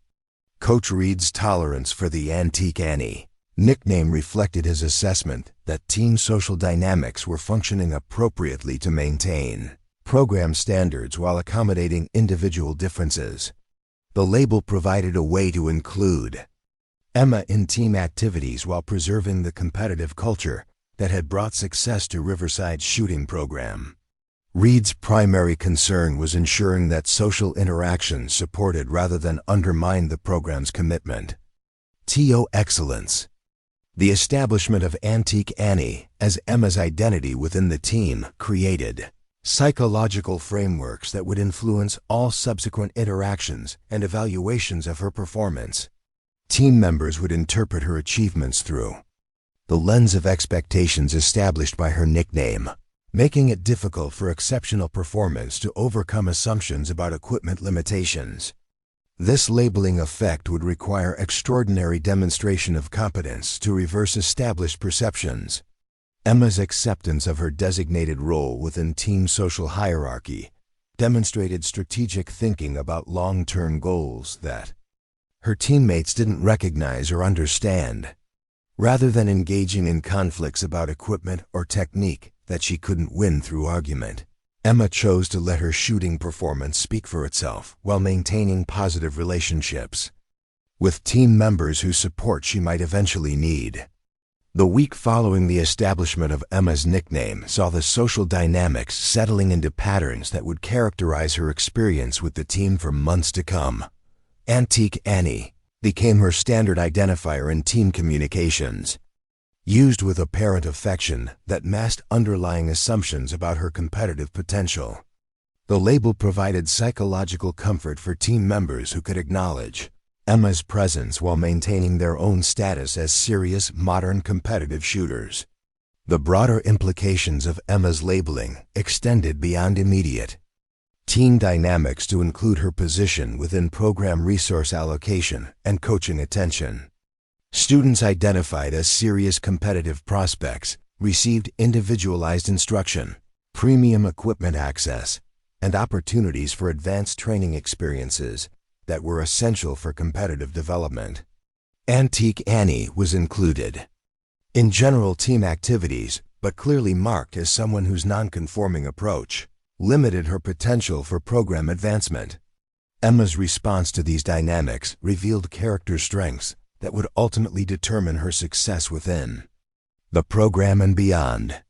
Coach Reed's tolerance for the Antique Annie nickname reflected his assessment that team social dynamics were functioning appropriately to maintain program standards while accommodating individual differences. The label provided a way to include Emma in team activities while preserving the competitive culture that had brought success to Riverside's shooting program. Reed's primary concern was ensuring that social interactions supported rather than undermined the program's commitment to excellence. The establishment of Antique Annie as Emma's identity within the team created psychological frameworks that would influence all subsequent interactions and evaluations of her performance. Team members would interpret her achievements through the lens of expectations established by her nickname, making it difficult for exceptional performance to overcome assumptions about equipment limitations. This labeling effect would require extraordinary demonstration of competence to reverse established perceptions. Emma's acceptance of her designated role within team social hierarchy demonstrated strategic thinking about long-term goals that her teammates didn't recognize or understand. Rather than engaging in conflicts about equipment or technique that she couldn't win through argument, Emma chose to let her shooting performance speak for itself while maintaining positive relationships with team members whose support she might eventually need. The week following the establishment of Emma's nickname saw the social dynamics settling into patterns that would characterize her experience with the team for months to come. Antique Annie became her standard identifier in team communications, used with apparent affection that masked underlying assumptions about her competitive potential. The label provided psychological comfort for team members who could acknowledge Emma's presence while maintaining their own status as serious, modern competitive shooters. The broader implications of Emma's labeling extended beyond immediate team dynamics to include her position within program resource allocation and coaching attention. Students identified as serious competitive prospects received individualized instruction, premium equipment access, and opportunities for advanced training experiences that were essential for competitive development. Antique Annie was included in general team activities, but clearly marked as someone whose non-conforming approach limited her potential for program advancement. Emma's response to these dynamics revealed character strengths that would ultimately determine her success within the program and beyond.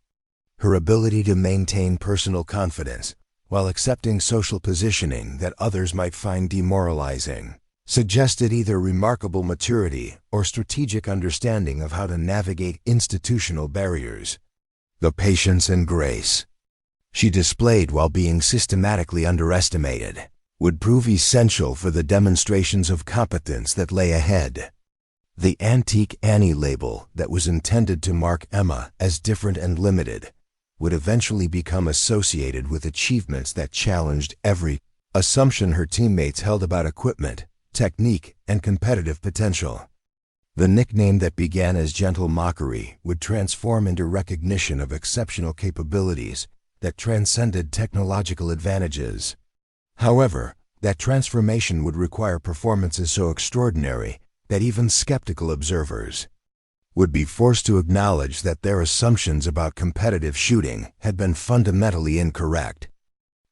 Her ability to maintain personal confidence while accepting social positioning that others might find demoralizing suggested either remarkable maturity or strategic understanding of how to navigate institutional barriers. The patience and grace she displayed while being systematically underestimated would prove essential for the demonstrations of competence that lay ahead. The Antique Annie label that was intended to mark Emma as different and limited would eventually become associated with achievements that challenged every assumption her teammates held about equipment, technique, and competitive potential. The nickname that began as gentle mockery would transform into recognition of exceptional capabilities that transcended technological advantages. However, that transformation would require performances so extraordinary that even skeptical observers would be forced to acknowledge that their assumptions about competitive shooting had been fundamentally incorrect.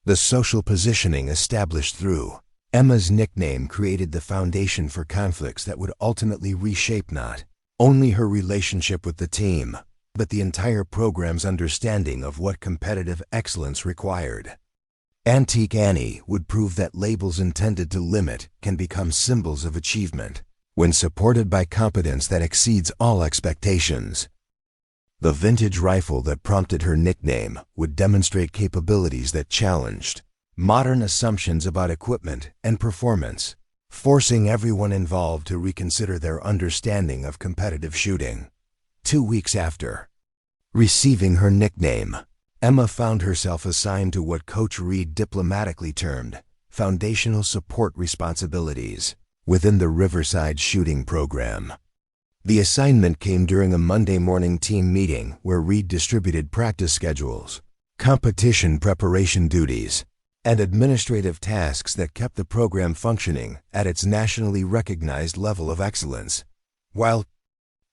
The social positioning established through Emma's nickname created the foundation for conflicts that would ultimately reshape not only her relationship with the team, but the entire program's understanding of what competitive excellence required. Antique Annie would prove that labels intended to limit can become symbols of achievement when supported by competence that exceeds all expectations. The vintage rifle that prompted her nickname would demonstrate capabilities that challenged modern assumptions about equipment and performance, forcing everyone involved to reconsider their understanding of competitive shooting. 2 weeks after receiving her nickname, Emma found herself assigned to what Coach Reed diplomatically termed foundational support responsibilities within the Riverside shooting program. The assignment came during a Monday morning team meeting where Reed distributed practice schedules, competition preparation duties, and administrative tasks that kept the program functioning at its nationally recognized level of excellence, while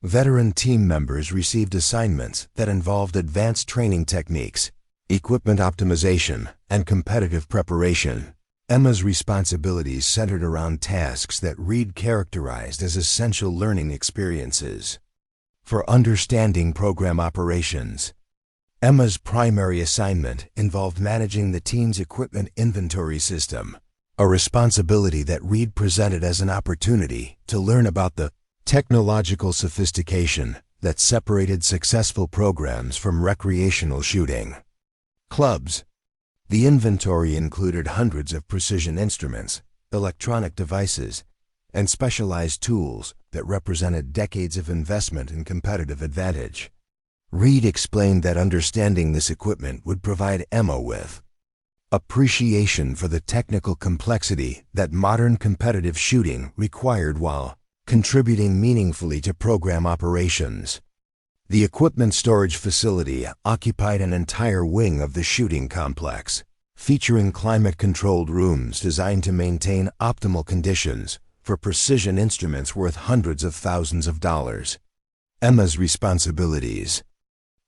veteran team members received assignments that involved advanced training techniques, equipment optimization, and competitive preparation. Emma's responsibilities centered around tasks that Reed characterized as essential learning experiences. For understanding program operations, Emma's primary assignment involved managing the team's equipment inventory system, a responsibility that Reed presented as an opportunity to learn about the technological sophistication that separated successful programs from recreational shooting clubs. The inventory included hundreds of precision instruments, electronic devices, and specialized tools that represented decades of investment and competitive advantage. Reed explained that understanding this equipment would provide Emma with appreciation for the technical complexity that modern competitive shooting required while contributing meaningfully to program operations. The equipment storage facility occupied an entire wing of the shooting complex, featuring climate-controlled rooms designed to maintain optimal conditions for precision instruments worth hundreds of thousands of dollars. Emma's responsibilities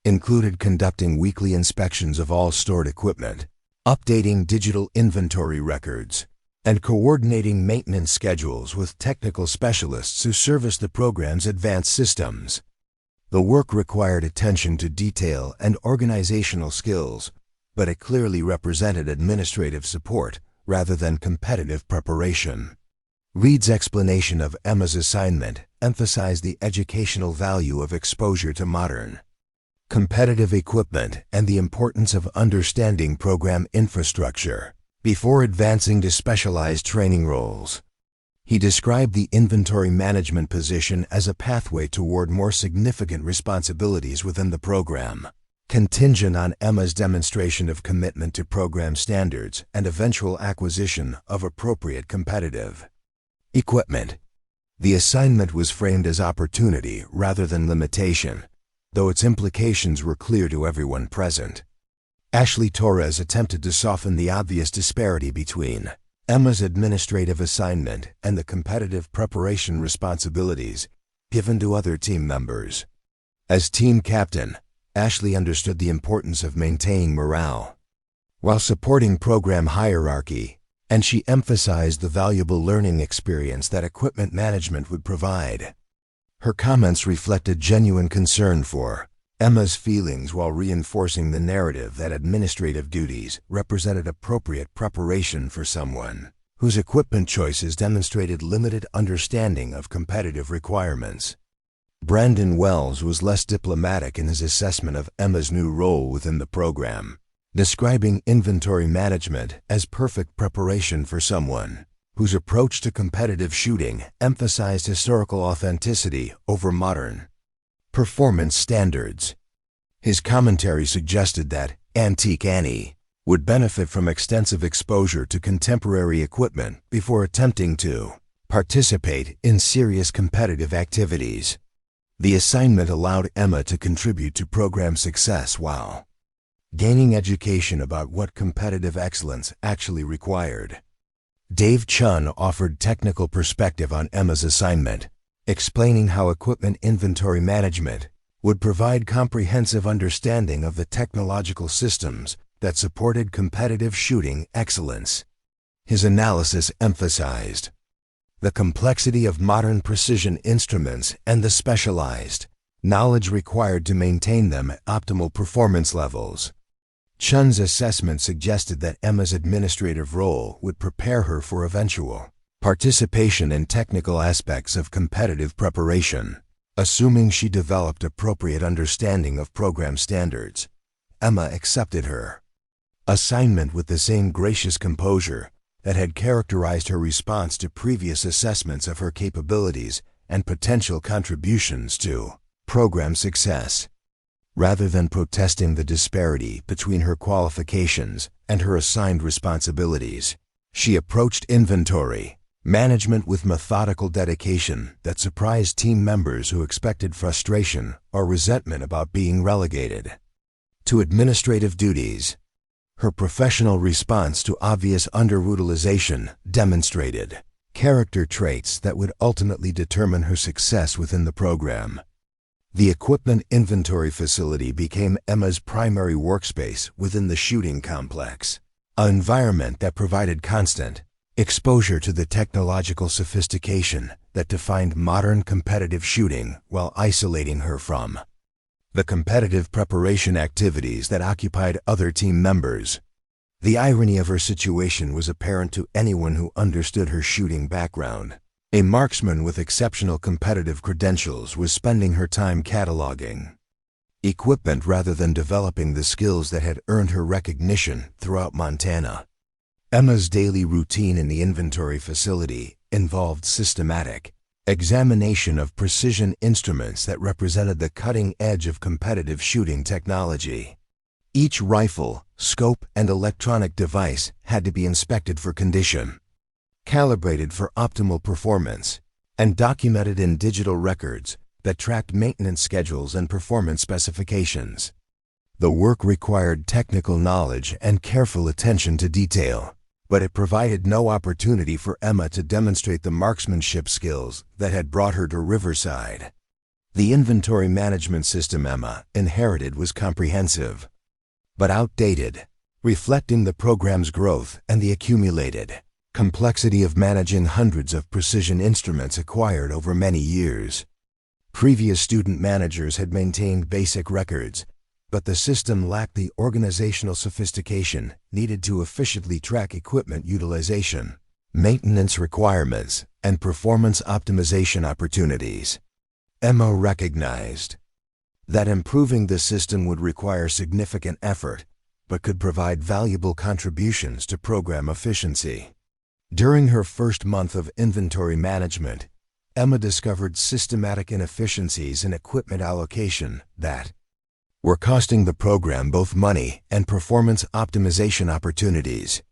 included conducting weekly inspections of all stored equipment, updating digital inventory records, and coordinating maintenance schedules with technical specialists who service the program's advanced systems. The work required attention to detail and organizational skills, but it clearly represented administrative support rather than competitive preparation. Reed's explanation of Emma's assignment emphasized the educational value of exposure to modern, competitive equipment and the importance of understanding program infrastructure before advancing to specialized training roles. He described the inventory management position as a pathway toward more significant responsibilities within the program. contingent on Emma's demonstration of commitment to program standards and eventual acquisition of appropriate competitive equipment. The assignment was framed as opportunity rather than limitation, though its implications were clear to everyone present. Ashley Torres attempted to soften the obvious disparity between Emma's administrative assignment and the competitive preparation responsibilities given to other team members. As team captain, Ashley understood the importance of maintaining morale while supporting program hierarchy, and she emphasized the valuable learning experience that equipment management would provide. Her comments reflected genuine concern for Emma's feelings while reinforcing the narrative that administrative duties represented appropriate preparation for someone whose equipment choices demonstrated limited understanding of competitive requirements. Brandon Wells was less diplomatic in his assessment of Emma's new role within the program, describing inventory management as perfect preparation for someone whose approach to competitive shooting emphasized historical authenticity over modern performance standards. His commentary suggested that Antique Annie would benefit from extensive exposure to contemporary equipment before attempting to participate in serious competitive activities. The assignment allowed Emma to contribute to program success while gaining education about what competitive excellence actually required. Dave Chun offered technical perspective on Emma's assignment, explaining how equipment inventory management would provide comprehensive understanding of the technological systems that supported competitive shooting excellence. His analysis emphasized the complexity of modern precision instruments and the specialized knowledge required to maintain them at optimal performance levels. Chun's assessment suggested that Emma's administrative role would prepare her for eventual participation in technical aspects of competitive preparation, assuming she developed appropriate understanding of program standards. Emma accepted her assignment with the same gracious composure that had characterized her response to previous assessments of her capabilities and potential contributions to program success. Rather than protesting the disparity between her qualifications and her assigned responsibilities, she approached inventory management with methodical dedication that surprised team members who expected frustration or resentment about being relegated to administrative duties. Her professional response to obvious underutilization demonstrated character traits that would ultimately determine her success within the program. The equipment inventory facility became Emma's primary workspace within the shooting complex, an environment that provided constant exposure to the technological sophistication that defined modern competitive shooting while isolating her from the competitive preparation activities that occupied other team members. The irony of her situation was apparent to anyone who understood her shooting background. A marksman with exceptional competitive credentials was spending her time cataloging equipment rather than developing the skills that had earned her recognition throughout Montana. Emma's daily routine in the inventory facility involved systematic examination of precision instruments that represented the cutting edge of competitive shooting technology. Each rifle, scope, and electronic device had to be inspected for condition, calibrated for optimal performance, and documented in digital records that tracked maintenance schedules and performance specifications. The work required technical knowledge and careful attention to detail, but it provided no opportunity for Emma to demonstrate the marksmanship skills that had brought her to Riverside. The inventory management system Emma inherited was comprehensive, but outdated, reflecting the program's growth and the accumulated complexity of managing hundreds of precision instruments acquired over many years. Previous student managers had maintained basic records, but the system lacked the organizational sophistication needed to efficiently track equipment utilization, maintenance requirements, and performance optimization opportunities. Emma recognized that improving the system would require significant effort, but could provide valuable contributions to program efficiency. During her first month of inventory management, Emma discovered systematic inefficiencies in equipment allocation that were costing the program both money and performance optimization opportunities.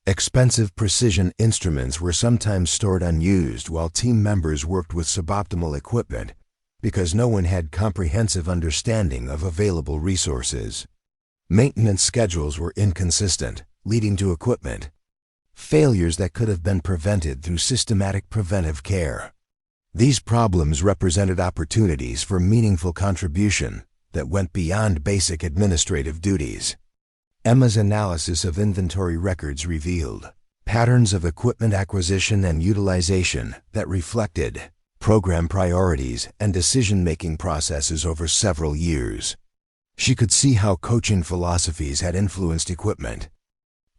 Expensive precision instruments were sometimes stored unused while team members worked with suboptimal equipment because no one had comprehensive understanding of available resources. Maintenance schedules were inconsistent, leading to equipment failures that could have been prevented through systematic preventive care. These problems represented opportunities for meaningful contribution that went beyond basic administrative duties. Emma's analysis of inventory records revealed patterns of equipment acquisition and utilization that reflected program priorities and decision-making processes over several years. She could see how coaching philosophies had influenced equipment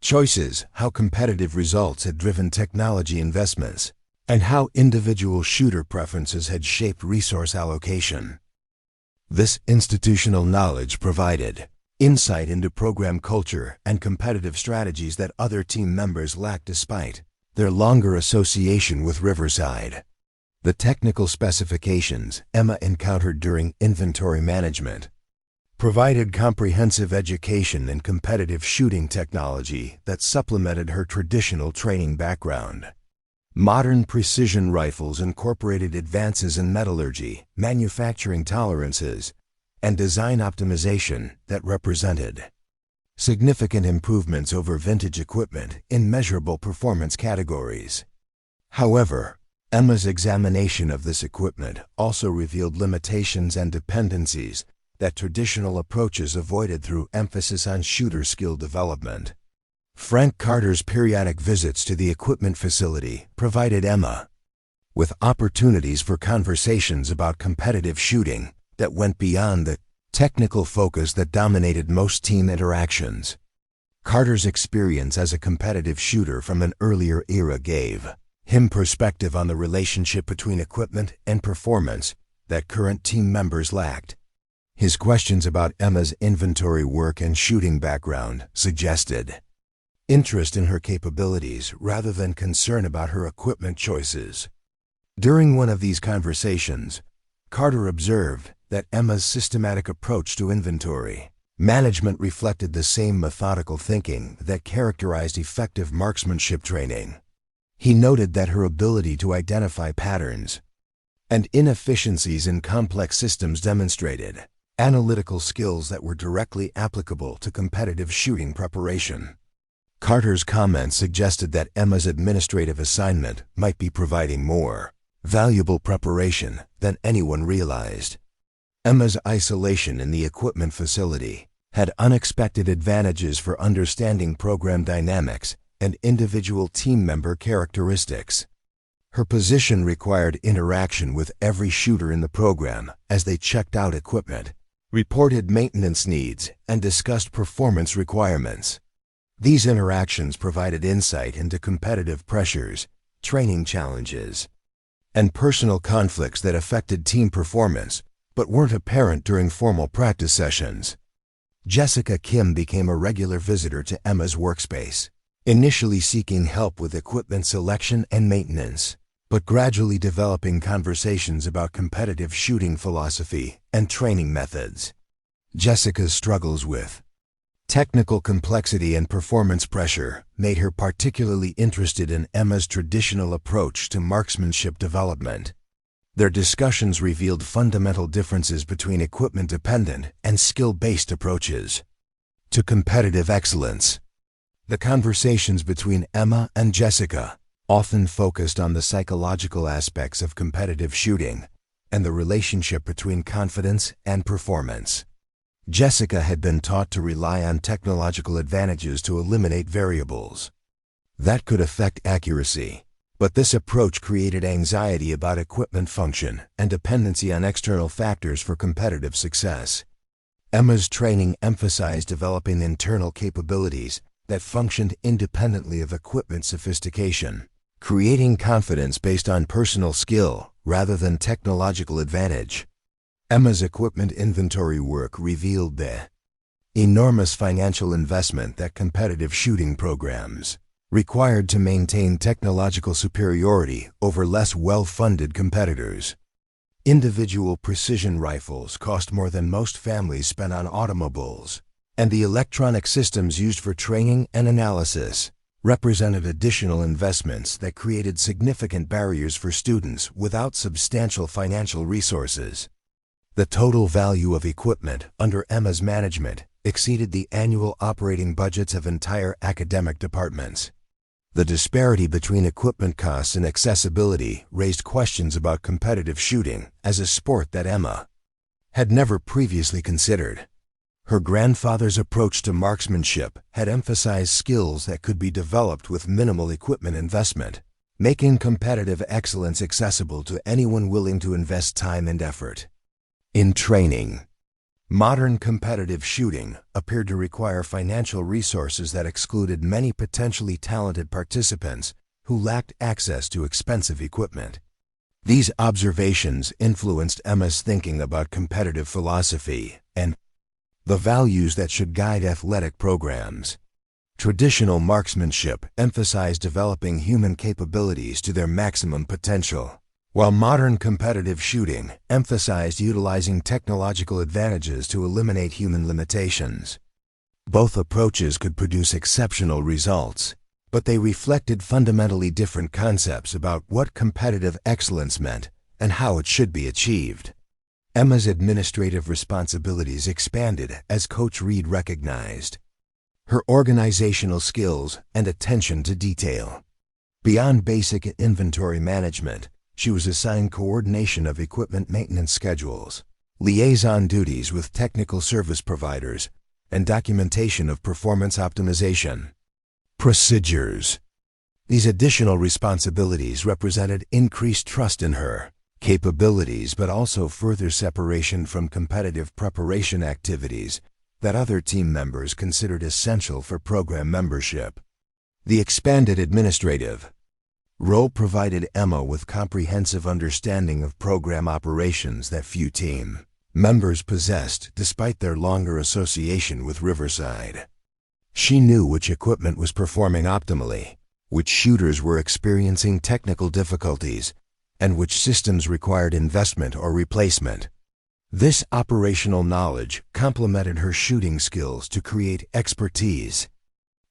choices, how competitive results had driven technology investments, and how individual shooter preferences had shaped resource allocation. This institutional knowledge provided insight into program culture and competitive strategies that other team members lacked despite their longer association with Riverside. The technical specifications Emma encountered during inventory management provided comprehensive education in competitive shooting technology that supplemented her traditional training background. Modern precision rifles incorporated advances in metallurgy, manufacturing tolerances, and design optimization that represented significant improvements over vintage equipment in measurable performance categories. However, Emma's examination of this equipment also revealed limitations and dependencies that traditional approaches avoided through emphasis on shooter skill development. Frank Carter's periodic visits to the equipment facility provided Emma with opportunities for conversations about competitive shooting that went beyond the technical focus that dominated most team interactions. Carter's experience as a competitive shooter from an earlier era gave him perspective on the relationship between equipment and performance that current team members lacked. His questions about Emma's inventory work and shooting background suggested interest in her capabilities rather than concern about her equipment choices. During one of these conversations, Carter observed that Emma's systematic approach to inventory management reflected the same methodical thinking that characterized effective marksmanship training. He noted that her ability to identify patterns and inefficiencies in complex systems demonstrated analytical skills that were directly applicable to competitive shooting preparation. Carter's comments suggested that Emma's administrative assignment might be providing more valuable preparation than anyone realized. Emma's isolation in the equipment facility had unexpected advantages for understanding program dynamics and individual team member characteristics. Her position required interaction with every shooter in the program as they checked out equipment, reported maintenance needs, and discussed performance requirements. These interactions provided insight into competitive pressures, training challenges, and personal conflicts that affected team performance but weren't apparent during formal practice sessions. Jessica Kim became a regular visitor to Emma's workspace, initially seeking help with equipment selection and maintenance, but gradually developing conversations about competitive shooting philosophy and training methods. Jessica's struggles with technical complexity and performance pressure made her particularly interested in Emma's traditional approach to marksmanship development. Their discussions revealed fundamental differences between equipment-dependent and skill-based approaches to competitive excellence. The conversations between Emma and Jessica often focused on the psychological aspects of competitive shooting and the relationship between confidence and performance. Jessica had been taught to rely on technological advantages to eliminate variables that could affect accuracy, but this approach created anxiety about equipment function and dependency on external factors for competitive success. Emma's training emphasized developing internal capabilities that functioned independently of equipment sophistication, creating confidence based on personal skill rather than technological advantage. Emma's equipment inventory work revealed the enormous financial investment that competitive shooting programs required to maintain technological superiority over less well-funded competitors. Individual precision rifles cost more than most families spend on automobiles, and the electronic systems used for training and analysis represented additional investments that created significant barriers for students without substantial financial resources. The total value of equipment under Emma's management exceeded the annual operating budgets of entire academic departments. The disparity between equipment costs and accessibility raised questions about competitive shooting as a sport that Emma had never previously considered. Her grandfather's approach to marksmanship had emphasized skills that could be developed with minimal equipment investment, making competitive excellence accessible to anyone willing to invest time and effort. In training, modern competitive shooting appeared to require financial resources that excluded many potentially talented participants who lacked access to expensive equipment. These observations influenced Emma's thinking about competitive philosophy and the values that should guide athletic programs. Traditional marksmanship emphasized developing human capabilities to their maximum potential, while modern competitive shooting emphasized utilizing technological advantages to eliminate human limitations. Both approaches could produce exceptional results, but they reflected fundamentally different concepts about what competitive excellence meant and how it should be achieved. Emma's administrative responsibilities expanded as Coach Reed recognized her organizational skills and attention to detail. Beyond basic inventory management, she was assigned coordination of equipment maintenance schedules, liaison duties with technical service providers, and documentation of performance optimization procedures. These additional responsibilities represented increased trust in her capabilities, but also further separation from competitive preparation activities that other team members considered essential for program membership. The expanded administrative role provided Emma with comprehensive understanding of program operations that few team members possessed despite their longer association with Riverside. She knew which equipment was performing optimally, which shooters were experiencing technical difficulties, and which systems required investment or replacement. This operational knowledge complemented her shooting skills to create expertise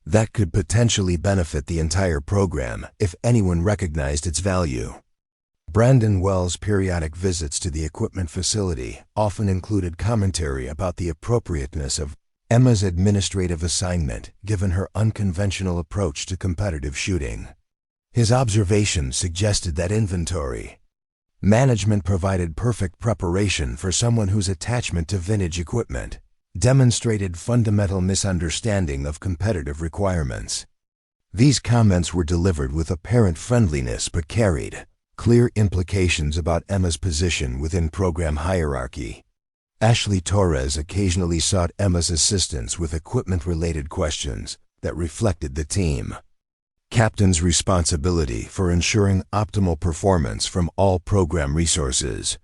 that could potentially benefit the entire program if anyone recognized its value. Brandon Wells' periodic visits to the equipment facility often included commentary about the appropriateness of Emma's administrative assignment given her unconventional approach to competitive shooting. His observations suggested that inventory management provided perfect preparation for someone whose attachment to vintage equipment demonstrated fundamental misunderstanding of competitive requirements. These comments were delivered with apparent friendliness but carried clear implications about Emma's position within program hierarchy. Ashley Torres occasionally sought Emma's assistance with equipment-related questions that reflected the team captain's responsibility for ensuring optimal performance from all program resources.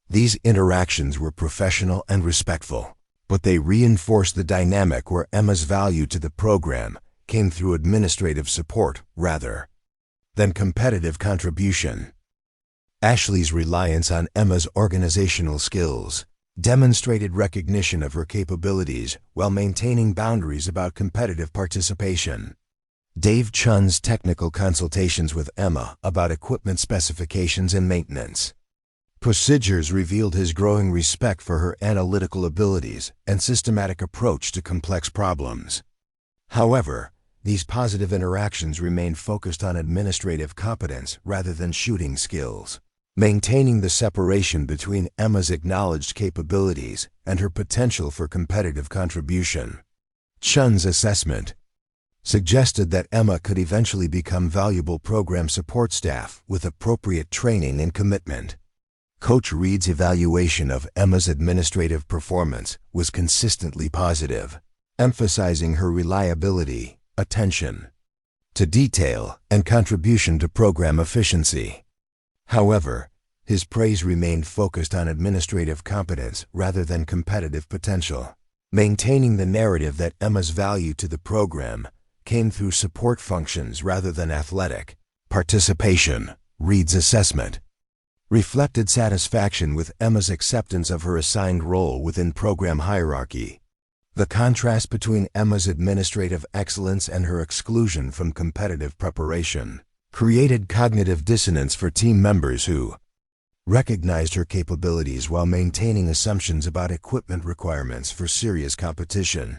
These interactions were professional and respectful, but they reinforced the dynamic where Emma's value to the program came through administrative support rather than competitive contribution. Ashley's reliance on Emma's organizational skills demonstrated recognition of her capabilities while maintaining boundaries about competitive participation. Dave Chun's technical consultations with Emma about equipment specifications and maintenance procedures revealed his growing respect for her analytical abilities and systematic approach to complex problems. However, these positive interactions remained focused on administrative competence rather than shooting skills, maintaining the separation between Emma's acknowledged capabilities and her potential for competitive contribution. Chun's assessment suggested that Emma could eventually become valuable program support staff with appropriate training and commitment. Coach Reed's evaluation of Emma's administrative performance was consistently positive, emphasizing her reliability, attention to detail, and contribution to program efficiency. However, his praise remained focused on administrative competence rather than competitive potential, maintaining the narrative that Emma's value to the program came through support functions rather than athletic participation. Reed's assessment reflected satisfaction with Emma's acceptance of her assigned role within program hierarchy. The contrast between Emma's administrative excellence and her exclusion from competitive preparation created cognitive dissonance for team members who recognized her capabilities while maintaining assumptions about equipment requirements for serious competition.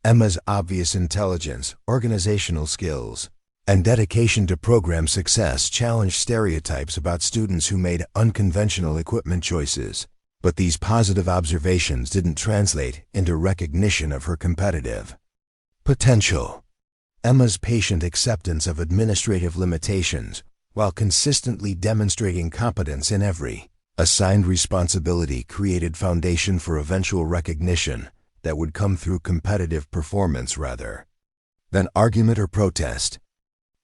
Emma's obvious intelligence, organizational skills, and dedication to program success challenged stereotypes about students who made unconventional equipment choices, but these positive observations didn't translate into recognition of her competitive potential. Emma's patient acceptance of administrative limitations, while consistently demonstrating competence in every assigned responsibility, created foundation for eventual recognition that would come through competitive performance rather than argument or protest.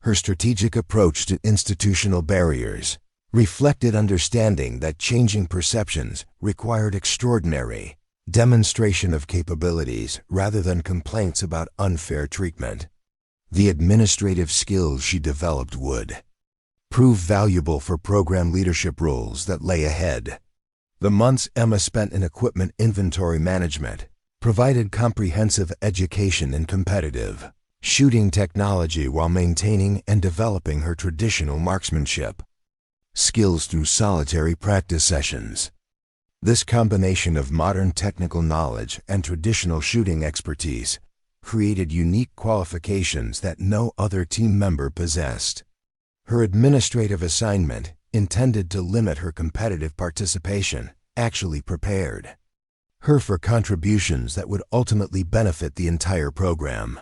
Her strategic approach to institutional barriers reflected understanding that changing perceptions required extraordinary demonstration of capabilities rather than complaints about unfair treatment. The administrative skills she developed would prove valuable for program leadership roles that lay ahead. The months Emma spent in equipment inventory management provided comprehensive education in competitive shooting technology while maintaining and developing her traditional marksmanship skills through solitary practice sessions. This combination of modern technical knowledge and traditional shooting expertise created unique qualifications that no other team member possessed. Her administrative assignment, intended to limit her competitive participation, actually prepared her for contributions that would ultimately benefit the entire program.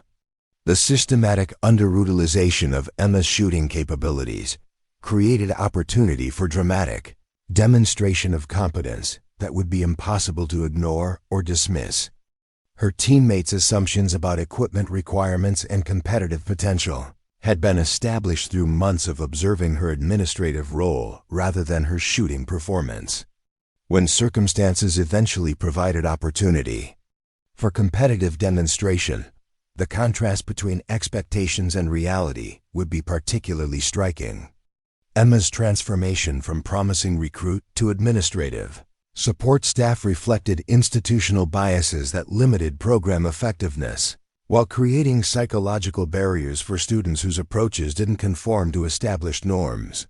The systematic underutilization of Emma's shooting capabilities created opportunity for dramatic demonstration of competence that would be impossible to ignore or dismiss. Her teammates' assumptions about equipment requirements and competitive potential had been established through months of observing her administrative role rather than her shooting performance. When circumstances eventually provided opportunity for competitive demonstration, the contrast between expectations and reality would be particularly striking. Emma's transformation from promising recruit to administrative support staff reflected institutional biases that limited program effectiveness, while creating psychological barriers for students whose approaches didn't conform to established norms.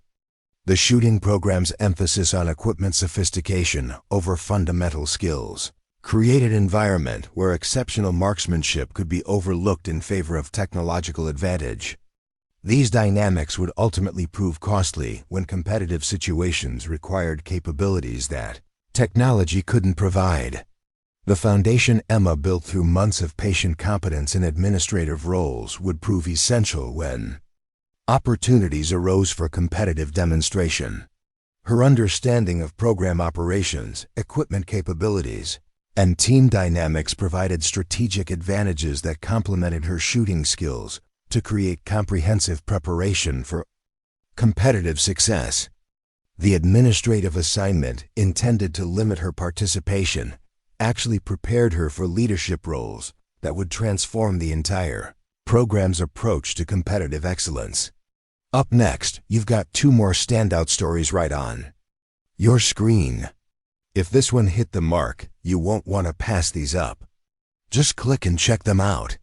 The shooting program's emphasis on equipment sophistication over fundamental skills created an environment where exceptional marksmanship could be overlooked in favor of technological advantage. These dynamics would ultimately prove costly when competitive situations required capabilities that technology couldn't provide. The foundation Emma built through months of patient competence in administrative roles would prove essential when opportunities arose for competitive demonstration. Her understanding of program operations, equipment capabilities, and team dynamics provided strategic advantages that complemented her shooting skills to create comprehensive preparation for competitive success. The administrative assignment, intended to limit her participation, actually prepared her for leadership roles that would transform the entire program's approach to competitive excellence. Up next, you've got two more standout stories right on your screen. If this one hit the mark, you won't want to pass these up. Just click and check them out.